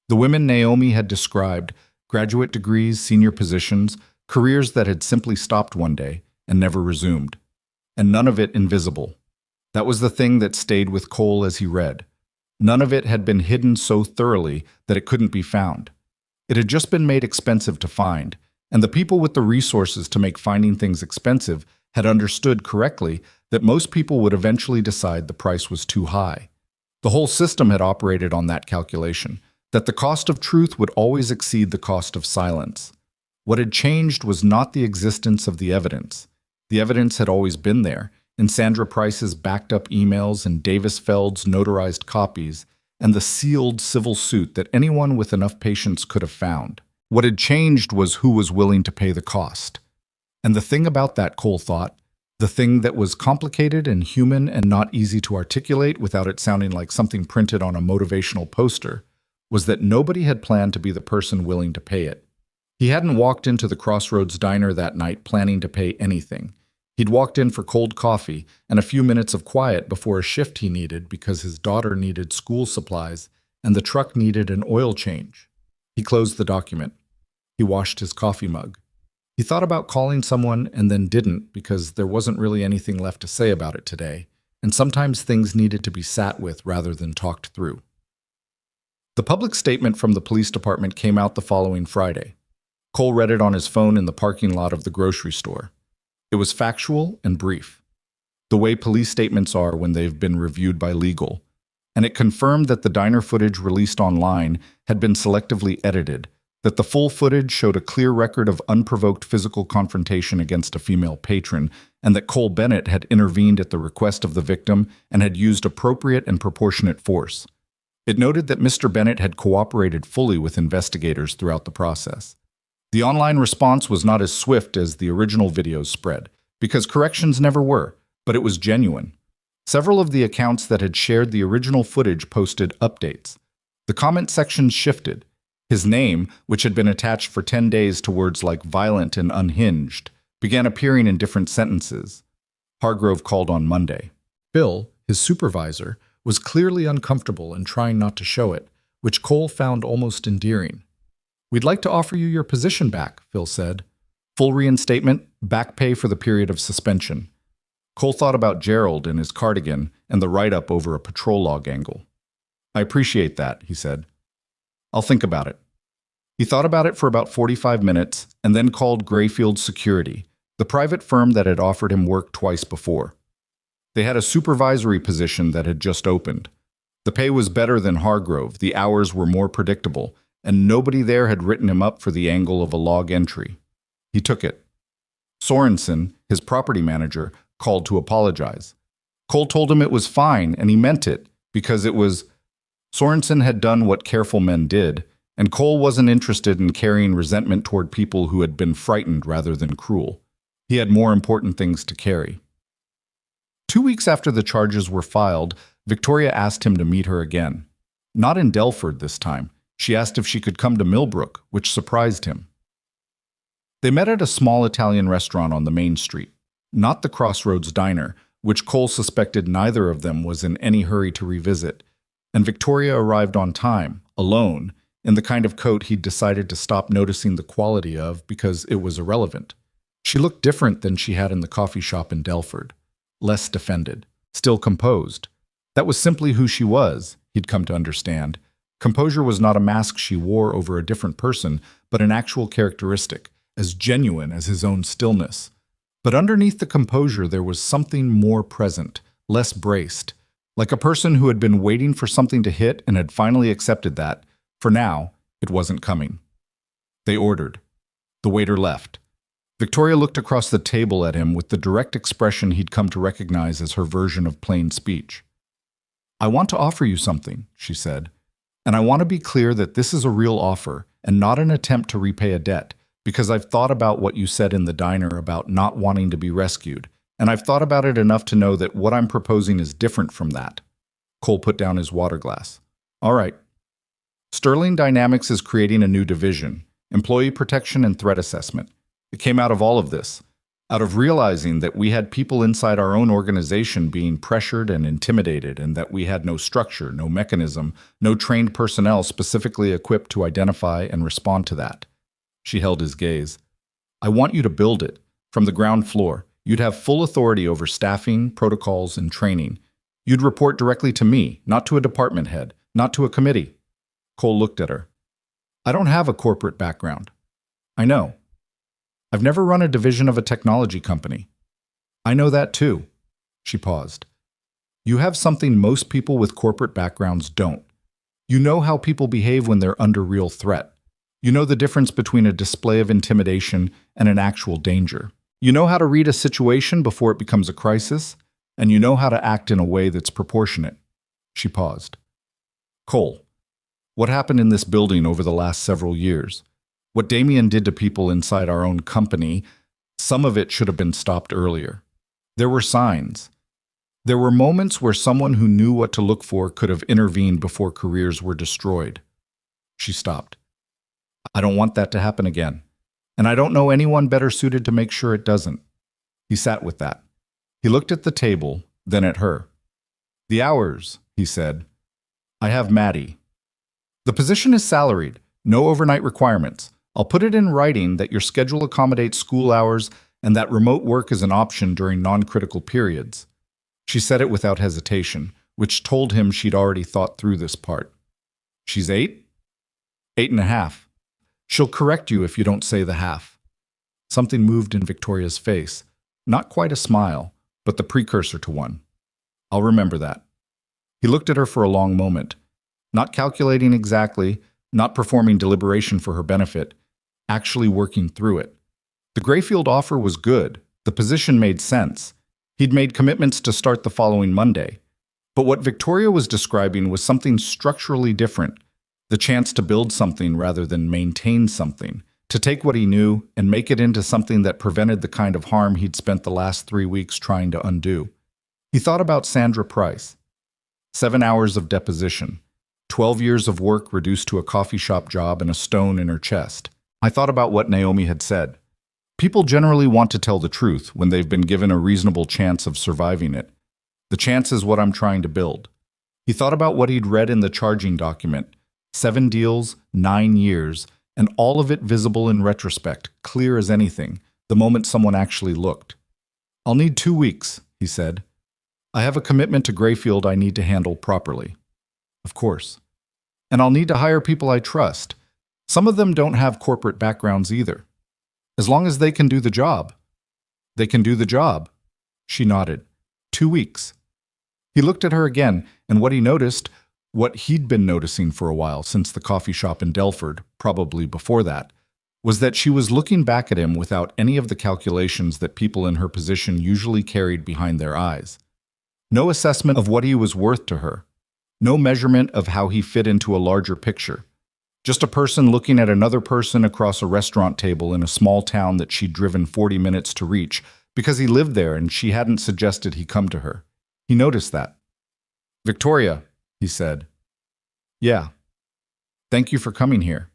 The women Naomi had described, graduate degrees, senior positions, careers that had simply stopped one day and never resumed. And none of it invisible. That was the thing that stayed with Cole as he read. None of it had been hidden so thoroughly that it couldn't be found. It had just been made expensive to find, and the people with the resources to make finding things expensive had understood correctly that most people would eventually decide the price was too high. The whole system had operated on that calculation, that the cost of truth would always exceed the cost of silence. What had changed was not the existence of the evidence. The evidence had always been there, in Sandra Price's backed-up emails and Davis Feld's notarized copies. and the sealed civil suit that anyone with enough patience could have found. What had changed was who was willing to pay the cost. And the thing about that, Cole thought, the thing that was complicated and human and not easy to articulate without it sounding like something printed on a motivational poster, was that nobody had planned to be the person willing to pay it. He hadn't walked into the Crossroads diner that night planning to pay anything. He'd walked in for cold coffee and a few minutes of quiet before a shift he needed because his daughter needed school supplies and the truck needed an oil change. He closed the document. He washed his coffee mug. He thought about calling someone and then didn't because there wasn't really anything left to say about it today, and sometimes things needed to be sat with rather than talked through. The public statement from the police department came out the following Friday. Cole read it on his phone in the parking lot of the grocery store. It was factual and brief, the way police statements are when they've been reviewed by legal, and it confirmed that the diner footage released online had been selectively edited, that the full footage showed a clear record of unprovoked physical confrontation against a female patron, and that Cole Bennett had intervened at the request of the victim and had used appropriate and proportionate force. It noted that Mr. Bennett had cooperated fully with investigators throughout the process. The online response was not as swift as the original videos spread, because corrections never were, but it was genuine. Several of the accounts that had shared the original footage posted updates. The comment sections shifted. His name, which had been attached for 10 days to words like violent and unhinged, began appearing in different sentences. Hargrove called on Monday. Bill, his supervisor, was clearly uncomfortable and trying not to show it, which Cole found almost endearing. "We'd like to offer you your position back," Phil said. "Full reinstatement, back pay for the period of suspension." Cole thought about Gerald and his cardigan and the write-up over a patrol log angle. "I appreciate that," he said. "I'll think about it." He thought about it for about 45 minutes and then called Grayfield Security, the private firm that had offered him work twice before. They had a supervisory position that had just opened. The pay was better than Hargrove, the hours were more predictable, and nobody there had written him up for the angle of a log entry. He took it. Sorensen, his property manager, called to apologize. Cole told him it was fine, and he meant it, because it was... Sorensen had done what careful men did, and Cole wasn't interested in carrying resentment toward people who had been frightened rather than cruel. He had more important things to carry. 2 weeks after the charges were filed, Victoria asked him to meet her again. Not in Delford this time. She asked if she could come to Millbrook, which surprised him. They met at a small Italian restaurant on the main street, not the Crossroads diner, which Cole suspected neither of them was in any hurry to revisit, and Victoria arrived on time, alone, in the kind of coat he'd decided to stop noticing the quality of because it was irrelevant. She looked different than she had in the coffee shop in Delford, less defended, still composed. That was simply who she was, he'd come to understand. Composure was not a mask she wore over a different person, but an actual characteristic, as genuine as his own stillness. But underneath the composure there was something more present, less braced, like a person who had been waiting for something to hit and had finally accepted that, for now, it wasn't coming. They ordered. The waiter left. Victoria looked across the table at him with the direct expression he'd come to recognize as her version of plain speech. "I want to offer you something," she said. "And I want to be clear that this is a real offer and not an attempt to repay a debt, because I've thought about what you said in the diner about not wanting to be rescued, and I've thought about it enough to know that what I'm proposing is different from that." Cole put down his water glass. "All right. Sterling Dynamics is creating a new division, employee protection and threat assessment. It came out of all of this, out of realizing that we had people inside our own organization being pressured and intimidated, and that we had no structure, no mechanism, no trained personnel specifically equipped to identify and respond to that." She held his gaze. "I want you to build it, from the ground floor. You'd have full authority over staffing, protocols, and training. You'd report directly to me, not to a department head, not to a committee." Cole looked at her. "I don't have a corporate background." "I know. I've never run a division of a technology company." "I know that too." She paused. "You have something most people with corporate backgrounds don't. You know how people behave when they're under real threat. You know the difference between a display of intimidation and an actual danger. You know how to read a situation before it becomes a crisis, and you know how to act in a way that's proportionate." She paused. Cole, what happened in this building over the last several years? What Damien did to people inside our own company, some of it should have been stopped earlier. There were signs. There were moments where someone who knew what to look for could have intervened before careers were destroyed. She stopped. I don't want that to happen again. And I don't know anyone better suited to make sure it doesn't. He sat with that. He looked at the table, then at her. The hours, he said. I have Maddie. The position is salaried, no overnight requirements. I'll put it in writing that your schedule accommodates school hours and that remote work is an option during non-critical periods. She said it without hesitation, which told him she'd already thought through this part. She's 8? 8.5. She'll correct you if you don't say the half. Something moved in Victoria's face. Not quite a smile, but the precursor to one. I'll remember that. He looked at her for a long moment, not calculating exactly, not performing deliberation for her benefit, actually working through it. The Grayfield offer was good. The position made sense. He'd made commitments to start the following Monday. But what Victoria was describing was something structurally different. The chance to build something rather than maintain something, to take what he knew and make it into something that prevented the kind of harm he'd spent the last 3 weeks trying to undo. He thought about Sandra Price. 7 hours of deposition, 12 years of work reduced to a coffee shop job and a stone in her chest. I thought about what Naomi had said. People generally want to tell the truth when they've been given a reasonable chance of surviving it. The chance is what I'm trying to build. He thought about what he'd read in the charging document. 7 deals, 9 years, and all of it visible in retrospect, clear as anything, the moment someone actually looked. I'll need 2 weeks, he said. I have a commitment to Grayfield I need to handle properly. Of course. And I'll need to hire people I trust. Some of them don't have corporate backgrounds either. As long as they can do the job. They can do the job. She nodded. 2 weeks. He looked at her again, and what he noticed, what he'd been noticing for a while since the coffee shop in Delford, probably before that, was that she was looking back at him without any of the calculations that people in her position usually carried behind their eyes. No assessment of what he was worth to her. No measurement of how he fit into a larger picture. Just a person looking at another person across a restaurant table in a small town that she'd driven 40 minutes to reach because he lived there and she hadn't suggested he come to her. He noticed that. Victoria, he said. Yeah. Thank you for coming here.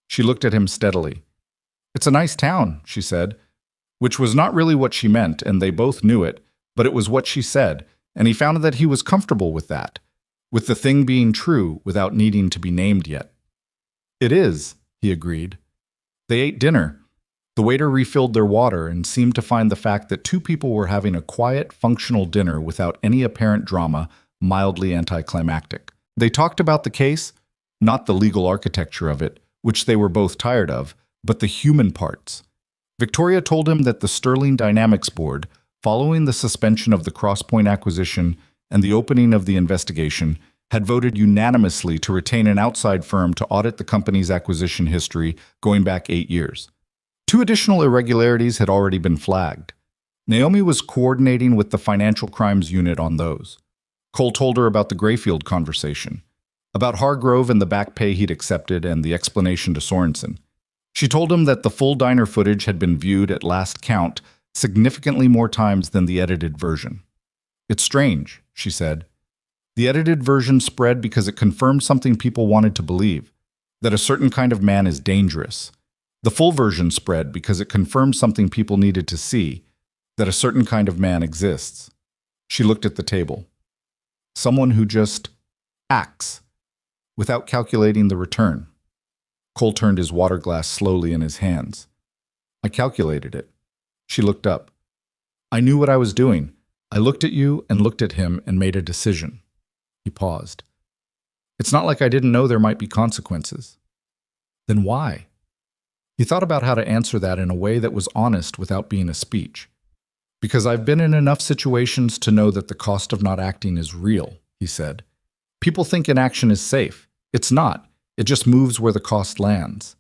She looked at him steadily. It's a nice town, she said, which was not really what she meant, and they both knew it, but it was what she said, and he found that he was comfortable with that, with the thing being true without needing to be named yet. It is, he agreed. They ate dinner. The waiter refilled their water and seemed to find the fact that 2 people were having a quiet, functional dinner without any apparent drama mildly anticlimactic. They talked about the case, not the legal architecture of it, which they were both tired of, but the human parts. Victoria told him that the Sterling Dynamics Board, following the suspension of the Crosspoint acquisition and the opening of the investigation, had voted unanimously to retain an outside firm to audit the company's acquisition history going back 8 years. 2 additional irregularities had already been flagged. Naomi was coordinating with the Financial Crimes Unit on those. Cole told her about the Grayfield conversation, about Hargrove and the back pay he'd accepted and the explanation to Sorensen. She told him that the full diner footage had been viewed at last count significantly more times than the edited version. It's strange, she said. The edited version spread because it confirmed something people wanted to believe, that a certain kind of man is dangerous. The full version spread because it confirmed something people needed to see, that a certain kind of man exists. She looked at the table. Someone who just acts, without calculating the return. Cole turned his water glass slowly in his hands. I calculated it. She looked up. I knew what I was doing. I looked at you and looked at him and made a decision. He paused. It's not like I didn't know there might be consequences. Then why? He thought about how to answer that in a way that was honest without being a speech. Because I've been in enough situations to know that the cost of not acting is real, he said. People think inaction is safe. It's not. It just moves where the cost lands.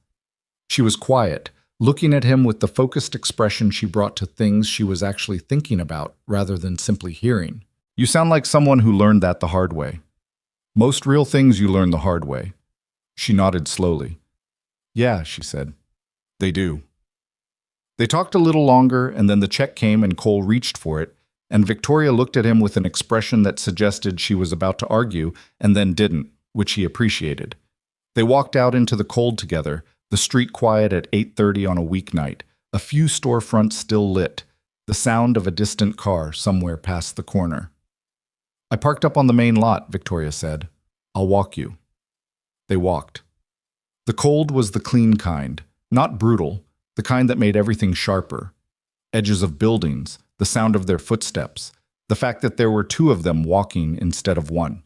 She was quiet, looking at him with the focused expression she brought to things she was actually thinking about rather than simply hearing. You sound like someone who learned that the hard way. Most real things you learn the hard way. She nodded slowly. Yeah, she said. They do. They talked a little longer, and then the check came and Cole reached for it, and Victoria looked at him with an expression that suggested she was about to argue and then didn't, which he appreciated. They walked out into the cold together, the street quiet at 8:30 on a weeknight, a few storefronts still lit, the sound of a distant car somewhere past the corner. I parked up on the main lot, Victoria said. I'll walk you. They walked. The cold was the clean kind, not brutal, the kind that made everything sharper. Edges of buildings, the sound of their footsteps, the fact that there were two of them walking instead of one.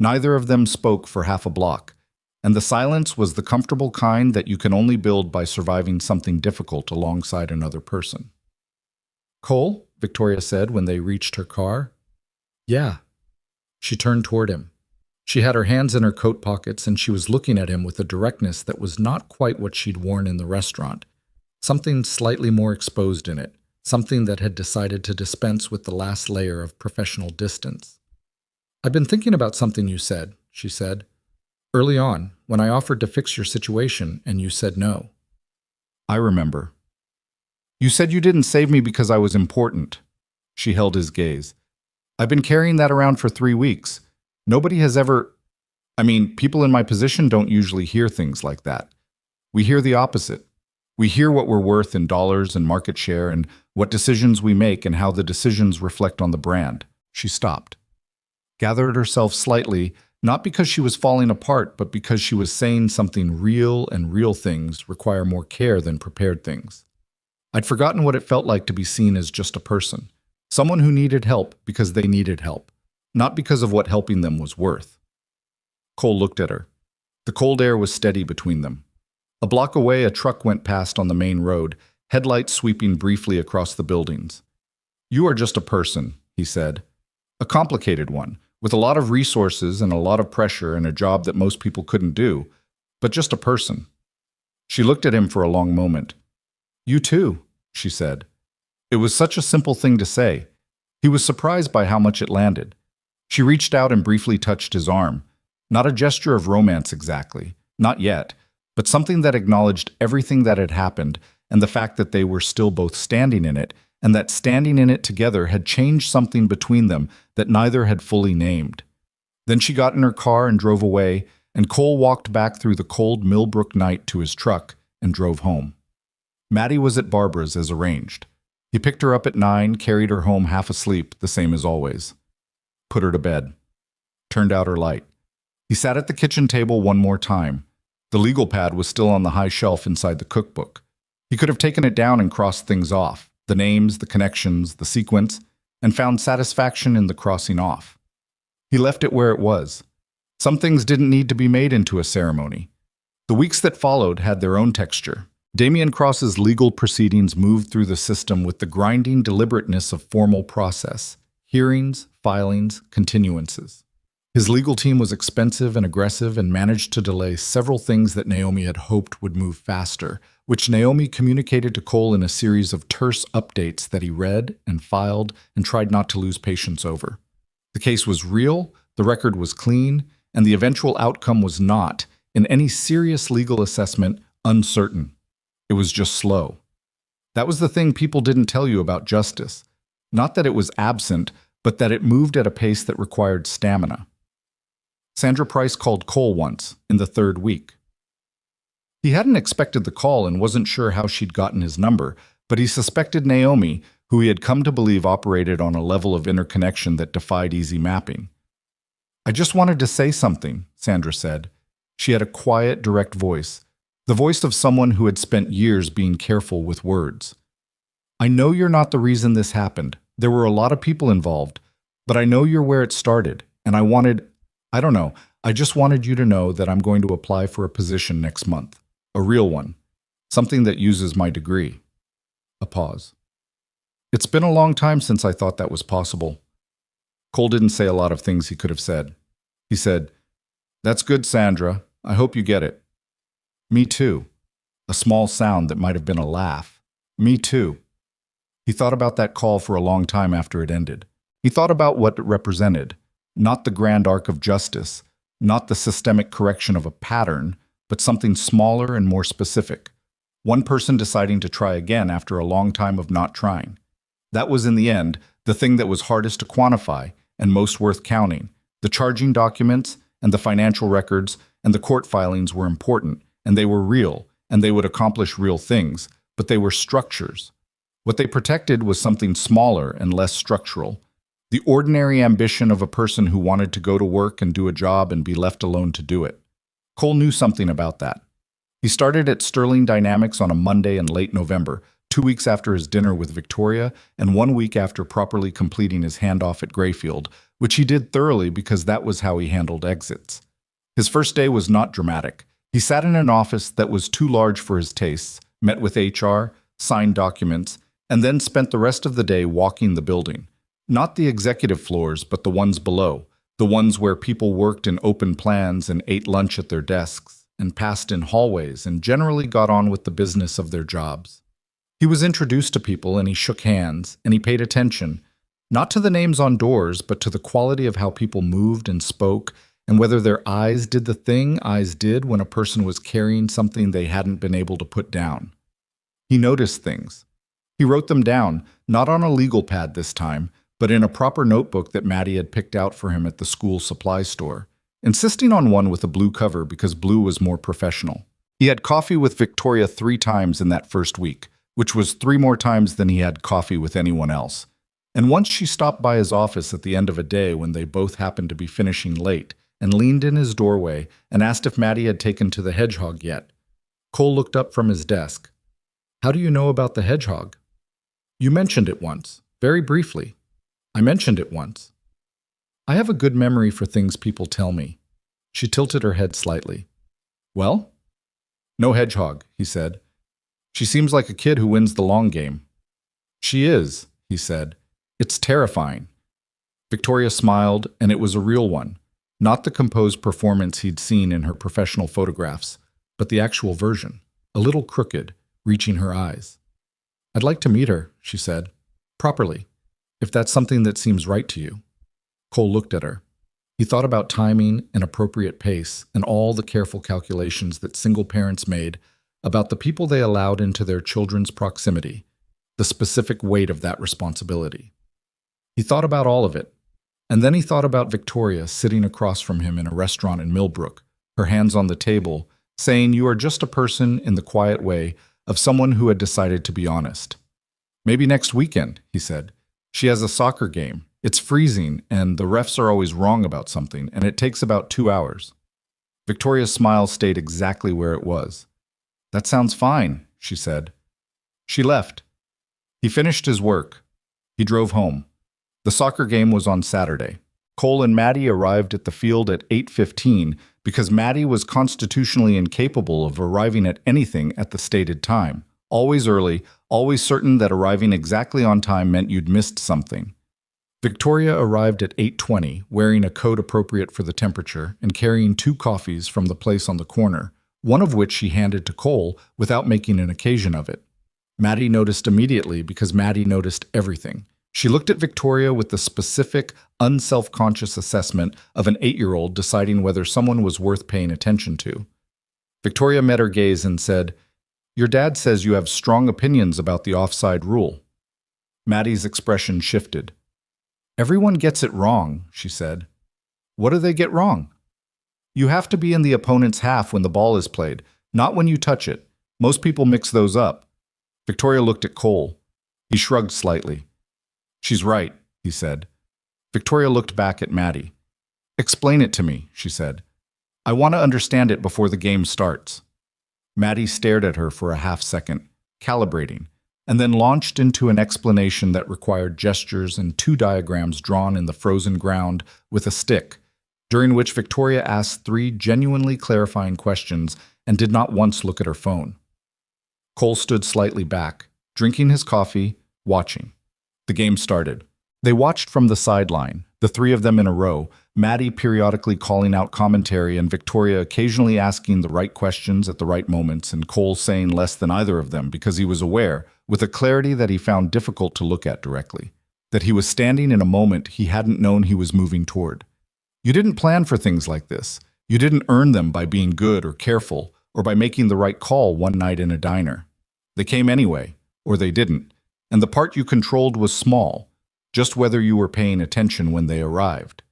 Neither of them spoke for half a block, and the silence was the comfortable kind that you can only build by surviving something difficult alongside another person. Cole, Victoria said when they reached her car. Yeah. She turned toward him. She had her hands in her coat pockets and she was looking at him with a directness that was not quite what she'd worn in the restaurant. Something slightly more exposed in it, something that had decided to dispense with the last layer of professional distance. I've been thinking about something you said, she said. Early on, when I offered to fix your situation and you said no. I remember. You said you didn't save me because I was important. She held his gaze. I've been carrying that around for 3 weeks. Nobody has ever... people in my position don't usually hear things like that. We hear the opposite. We hear what we're worth in dollars and market share and what decisions we make and how the decisions reflect on the brand. She stopped. Gathered herself slightly, not because she was falling apart, but because she was saying something real, and real things require more care than prepared things. I'd forgotten what it felt like to be seen as just a person. Someone who needed help because they needed help, not because of what helping them was worth. Cole looked at her. The cold air was steady between them. A block away, a truck went past on the main road, headlights sweeping briefly across the buildings. You are just a person, he said. A complicated one, with a lot of resources and a lot of pressure and a job that most people couldn't do, but just a person. She looked at him for a long moment. You too, she said. It was such a simple thing to say. He was surprised by how much it landed. She reached out and briefly touched his arm. Not a gesture of romance exactly, not yet, but something that acknowledged everything that had happened and the fact that they were still both standing in it, and that standing in it together had changed something between them that neither had fully named. Then she got in her car and drove away, and Cole walked back through the cold Millbrook night to his truck and drove home. Maddie was at Barbara's as arranged. He picked her up at 9, carried her home half asleep, the same as always. Put her to bed. Turned out her light. He sat at the kitchen table one more time. The legal pad was still on the high shelf inside the cookbook. He could have taken it down and crossed things off, the names, the connections, the sequence, and found satisfaction in the crossing off. He left it where it was. Some things didn't need to be made into a ceremony. The weeks that followed had their own texture. Damian Cross's legal proceedings moved through the system with the grinding deliberateness of formal process, hearings, filings, continuances. His legal team was expensive and aggressive and managed to delay several things that Naomi had hoped would move faster, which Naomi communicated to Cole in a series of terse updates that he read and filed and tried not to lose patience over. The case was real, the record was clean, and the eventual outcome was not, in any serious legal assessment, uncertain. It was just slow. That was the thing people didn't tell you about justice. Not that it was absent, but that it moved at a pace that required stamina. Sandra Price called Cole once, in the 3rd week. He hadn't expected the call and wasn't sure how she'd gotten his number, but he suspected Naomi, who he had come to believe operated on a level of interconnection that defied easy mapping. I just wanted to say something, Sandra said. She had a quiet, direct voice. The voice of someone who had spent years being careful with words. I know you're not the reason this happened. There were a lot of people involved, but I know you're where it started, and I just wanted you to know that I'm going to apply for a position next month. A real one. Something that uses my degree. A pause. It's been a long time since I thought that was possible. Cole didn't say a lot of things he could have said. He said, That's good, Sandra. I hope you get it. Me too. A small sound that might have been a laugh. Me too. He thought about that call for a long time after it ended. He thought about what it represented. Not the grand arc of justice, not the systemic correction of a pattern, but something smaller and more specific. One person deciding to try again after a long time of not trying. That was, in the end, the thing that was hardest to quantify and most worth counting. The charging documents and the financial records and the court filings were important, and they were real, and they would accomplish real things, but they were structures. What they protected was something smaller and less structural. The ordinary ambition of a person who wanted to go to work and do a job and be left alone to do it. Cole knew something about that. He started at Sterling Dynamics on a Monday in late November, 2 weeks after his dinner with Victoria and 1 week after properly completing his handoff at Grayfield, which he did thoroughly because that was how he handled exits. His first day was not dramatic. He sat in an office that was too large for his tastes, met with HR, signed documents, and then spent the rest of the day walking the building. Not the executive floors, but the ones below, the ones where people worked in open plans and ate lunch at their desks, and passed in hallways and generally got on with the business of their jobs. He was introduced to people and he shook hands and he paid attention, not to the names on doors, but to the quality of how people moved and spoke and whether their eyes did the thing eyes did when a person was carrying something they hadn't been able to put down. He noticed things. He wrote them down, not on a legal pad this time, but in a proper notebook that Maddie had picked out for him at the school supply store, insisting on one with a blue cover because blue was more professional. He had coffee with Victoria 3 times in that first week, which was 3 more times than he had coffee with anyone else. And once she stopped by his office at the end of a day when they both happened to be finishing late and leaned in his doorway and asked if Maddie had taken to the hedgehog yet. Cole looked up from his desk. "How do you know about the hedgehog?" "You mentioned it once, very briefly." "I mentioned it once." "I have a good memory for things people tell me." She tilted her head slightly. "Well?" "No hedgehog," he said. "She seems like a kid who wins the long game." "She is," he said. "It's terrifying." Victoria smiled, and it was a real one. Not the composed performance he'd seen in her professional photographs, but the actual version, a little crooked, reaching her eyes. "I'd like to meet her," she said. "Properly, if that's something that seems right to you." Cole looked at her. He thought about timing and appropriate pace and all the careful calculations that single parents made about the people they allowed into their children's proximity, the specific weight of that responsibility. He thought about all of it, and then he thought about Victoria sitting across from him in a restaurant in Millbrook, her hands on the table, saying, "You are just a person," in the quiet way of someone who had decided to be honest. "Maybe next weekend," he said. "She has a soccer game. It's freezing, and the refs are always wrong about something, and it takes about 2 hours." Victoria's smile stayed exactly where it was. "That sounds fine," she said. She left. He finished his work. He drove home. The soccer game was on Saturday. Cole and Maddie arrived at the field at 8:15 because Maddie was constitutionally incapable of arriving at anything at the stated time. Always early, always certain that arriving exactly on time meant you'd missed something. Victoria arrived at 8:20, wearing a coat appropriate for the temperature and carrying 2 coffees from the place on the corner, one of which she handed to Cole without making an occasion of it. Maddie noticed immediately because Maddie noticed everything. She looked at Victoria with the specific, unself-conscious assessment of an 8-year-old deciding whether someone was worth paying attention to. Victoria met her gaze and said, "Your dad says you have strong opinions about the offside rule." Maddie's expression shifted. "Everyone gets it wrong," she said. "What do they get wrong?" "You have to be in the opponent's half when the ball is played, not when you touch it. Most people mix those up." Victoria looked at Cole. He shrugged slightly. "She's right," he said. Victoria looked back at Maddie. "Explain it to me," she said. "I want to understand it before the game starts." Maddie stared at her for a half-second, calibrating, and then launched into an explanation that required gestures and 2 diagrams drawn in the frozen ground with a stick, during which Victoria asked 3 genuinely clarifying questions and did not once look at her phone. Cole stood slightly back, drinking his coffee, watching. The game started. They watched from the sideline, the 3 of them in a row, Maddie periodically calling out commentary and Victoria occasionally asking the right questions at the right moments and Cole saying less than either of them because he was aware, with a clarity that he found difficult to look at directly, that he was standing in a moment he hadn't known he was moving toward. You didn't plan for things like this. You didn't earn them by being good or careful or by making the right call one night in a diner. They came anyway, or they didn't, and the part you controlled was small, just whether you were paying attention when they arrived.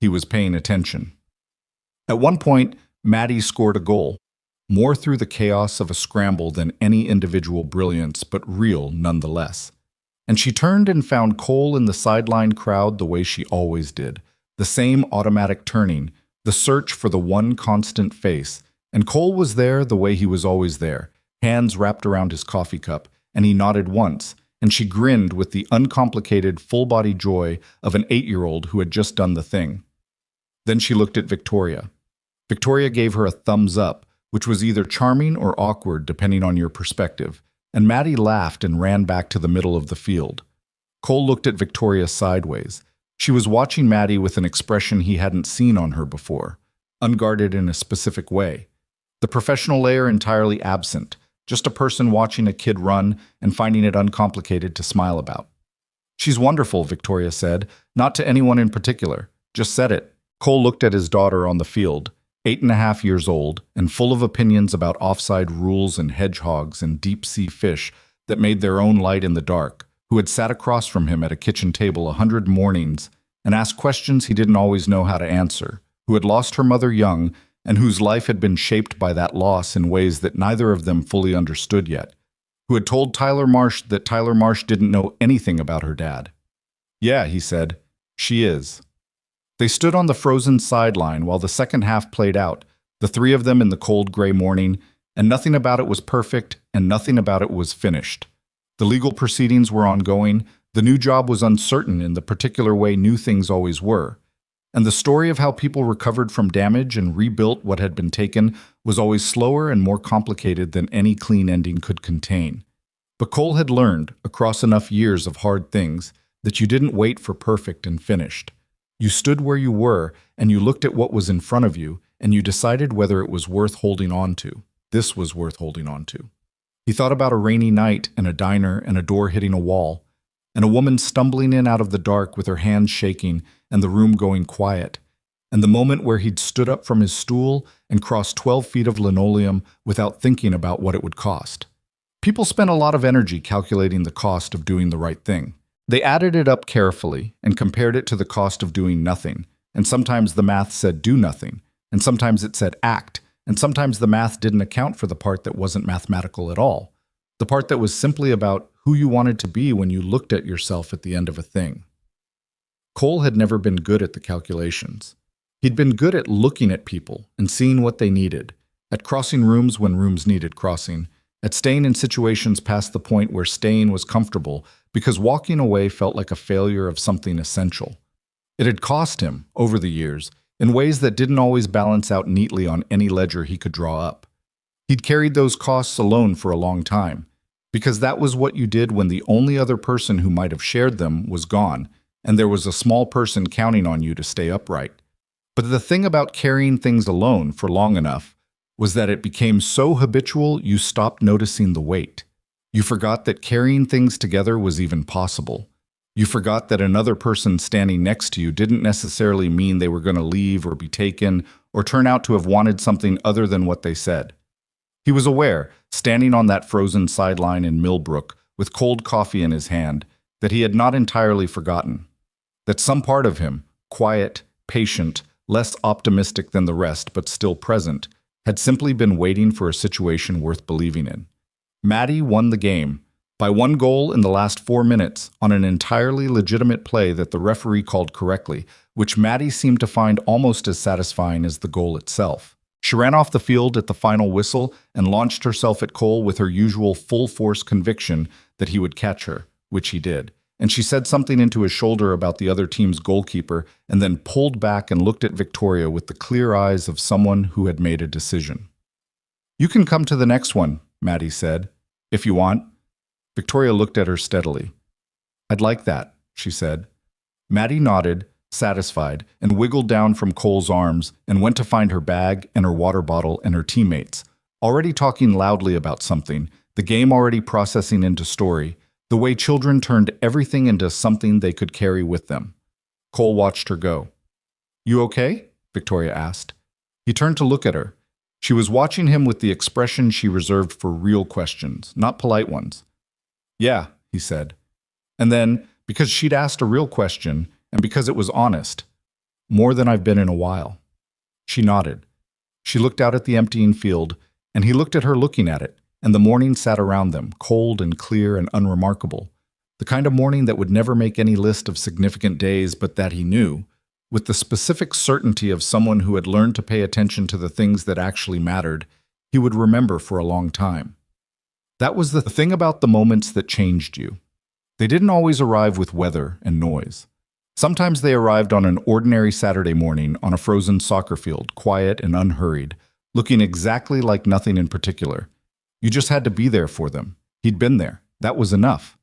He was paying attention. At one point, Maddie scored a goal, more through the chaos of a scramble than any individual brilliance, but real nonetheless. And she turned and found Cole in the sideline crowd the way she always did, the same automatic turning, the search for the one constant face, and Cole was there the way he was always there, hands wrapped around his coffee cup, and he nodded once, and she grinned with the uncomplicated, full-body joy of an 8-year-old who had just done the thing. Then she looked at Victoria. Victoria gave her a thumbs up, which was either charming or awkward depending on your perspective, and Maddie laughed and ran back to the middle of the field. Cole looked at Victoria sideways. She was watching Maddie with an expression he hadn't seen on her before, unguarded in a specific way. The professional layer entirely absent, just a person watching a kid run and finding it uncomplicated to smile about. "She's wonderful," Victoria said, not to anyone in particular. Just said it. Cole looked at his daughter on the field, 8.5 years old, and full of opinions about offside rules and hedgehogs and deep-sea fish that made their own light in the dark, who had sat across from him at a kitchen table 100 mornings and asked questions he didn't always know how to answer, who had lost her mother young and whose life had been shaped by that loss in ways that neither of them fully understood yet, who had told Tyler Marsh that Tyler Marsh didn't know anything about her dad. "Yeah," he said, "she is." They stood on the frozen sideline while the second half played out, the three of them in the cold gray morning, and nothing about it was perfect and nothing about it was finished. The legal proceedings were ongoing, the new job was uncertain in the particular way new things always were, and the story of how people recovered from damage and rebuilt what had been taken was always slower and more complicated than any clean ending could contain. But Cole had learned, across enough years of hard things, that you didn't wait for perfect and finished. You stood where you were, and you looked at what was in front of you, and you decided whether it was worth holding on to. This was worth holding on to. He thought about a rainy night and a diner and a door hitting a wall, and a woman stumbling in out of the dark with her hands shaking and the room going quiet, and the moment where he'd stood up from his stool and crossed 12 feet of linoleum without thinking about what it would cost. People spent a lot of energy calculating the cost of doing the right thing. They added it up carefully and compared it to the cost of doing nothing, and sometimes the math said do nothing, and sometimes it said act, and sometimes the math didn't account for the part that wasn't mathematical at all, the part that was simply about who you wanted to be when you looked at yourself at the end of a thing. Cole had never been good at the calculations. He'd been good at looking at people and seeing what they needed, at crossing rooms when rooms needed crossing, at staying in situations past the point where staying was comfortable because walking away felt like a failure of something essential. It had cost him, over the years, in ways that didn't always balance out neatly on any ledger he could draw up. He'd carried those costs alone for a long time, because that was what you did when the only other person who might have shared them was gone, and there was a small person counting on you to stay upright. But the thing about carrying things alone for long enough was that it became so habitual you stopped noticing the weight. You forgot that carrying things together was even possible. You forgot that another person standing next to you didn't necessarily mean they were going to leave or be taken or turn out to have wanted something other than what they said. He was aware, standing on that frozen sideline in Millbrook with cold coffee in his hand, that he had not entirely forgotten. That some part of him, quiet, patient, less optimistic than the rest but still present, had simply been waiting for a situation worth believing in. Maddie won the game, by one goal in the last 4 minutes on an entirely legitimate play that the referee called correctly, which Maddie seemed to find almost as satisfying as the goal itself. She ran off the field at the final whistle and launched herself at Cole with her usual full-force conviction that he would catch her, which he did. And she said something into his shoulder about the other team's goalkeeper and then pulled back and looked at Victoria with the clear eyes of someone who had made a decision. "You can come to the next one," Maddie said, "if you want." Victoria looked at her steadily. "I'd like that," she said. Maddie nodded, satisfied, and wiggled down from Cole's arms and went to find her bag and her water bottle and her teammates, already talking loudly about something, the game already processing into story, the way children turned everything into something they could carry with them. Cole watched her go. "You okay?" Victoria asked. He turned to look at her. She was watching him with the expression she reserved for real questions, not polite ones. "Yeah," he said. And then, because she'd asked a real question, and because it was honest, "More than I've been in a while." She nodded. She looked out at the emptying field, and he looked at her looking at it, and the morning sat around them, cold and clear and unremarkable. The kind of morning that would never make any list of significant days, but that he knew, with the specific certainty of someone who had learned to pay attention to the things that actually mattered, he would remember for a long time. That was the thing about the moments that changed you. They didn't always arrive with weather and noise. Sometimes they arrived on an ordinary Saturday morning on a frozen soccer field, quiet and unhurried, looking exactly like nothing in particular. You just had to be there for them. He'd been there. That was enough.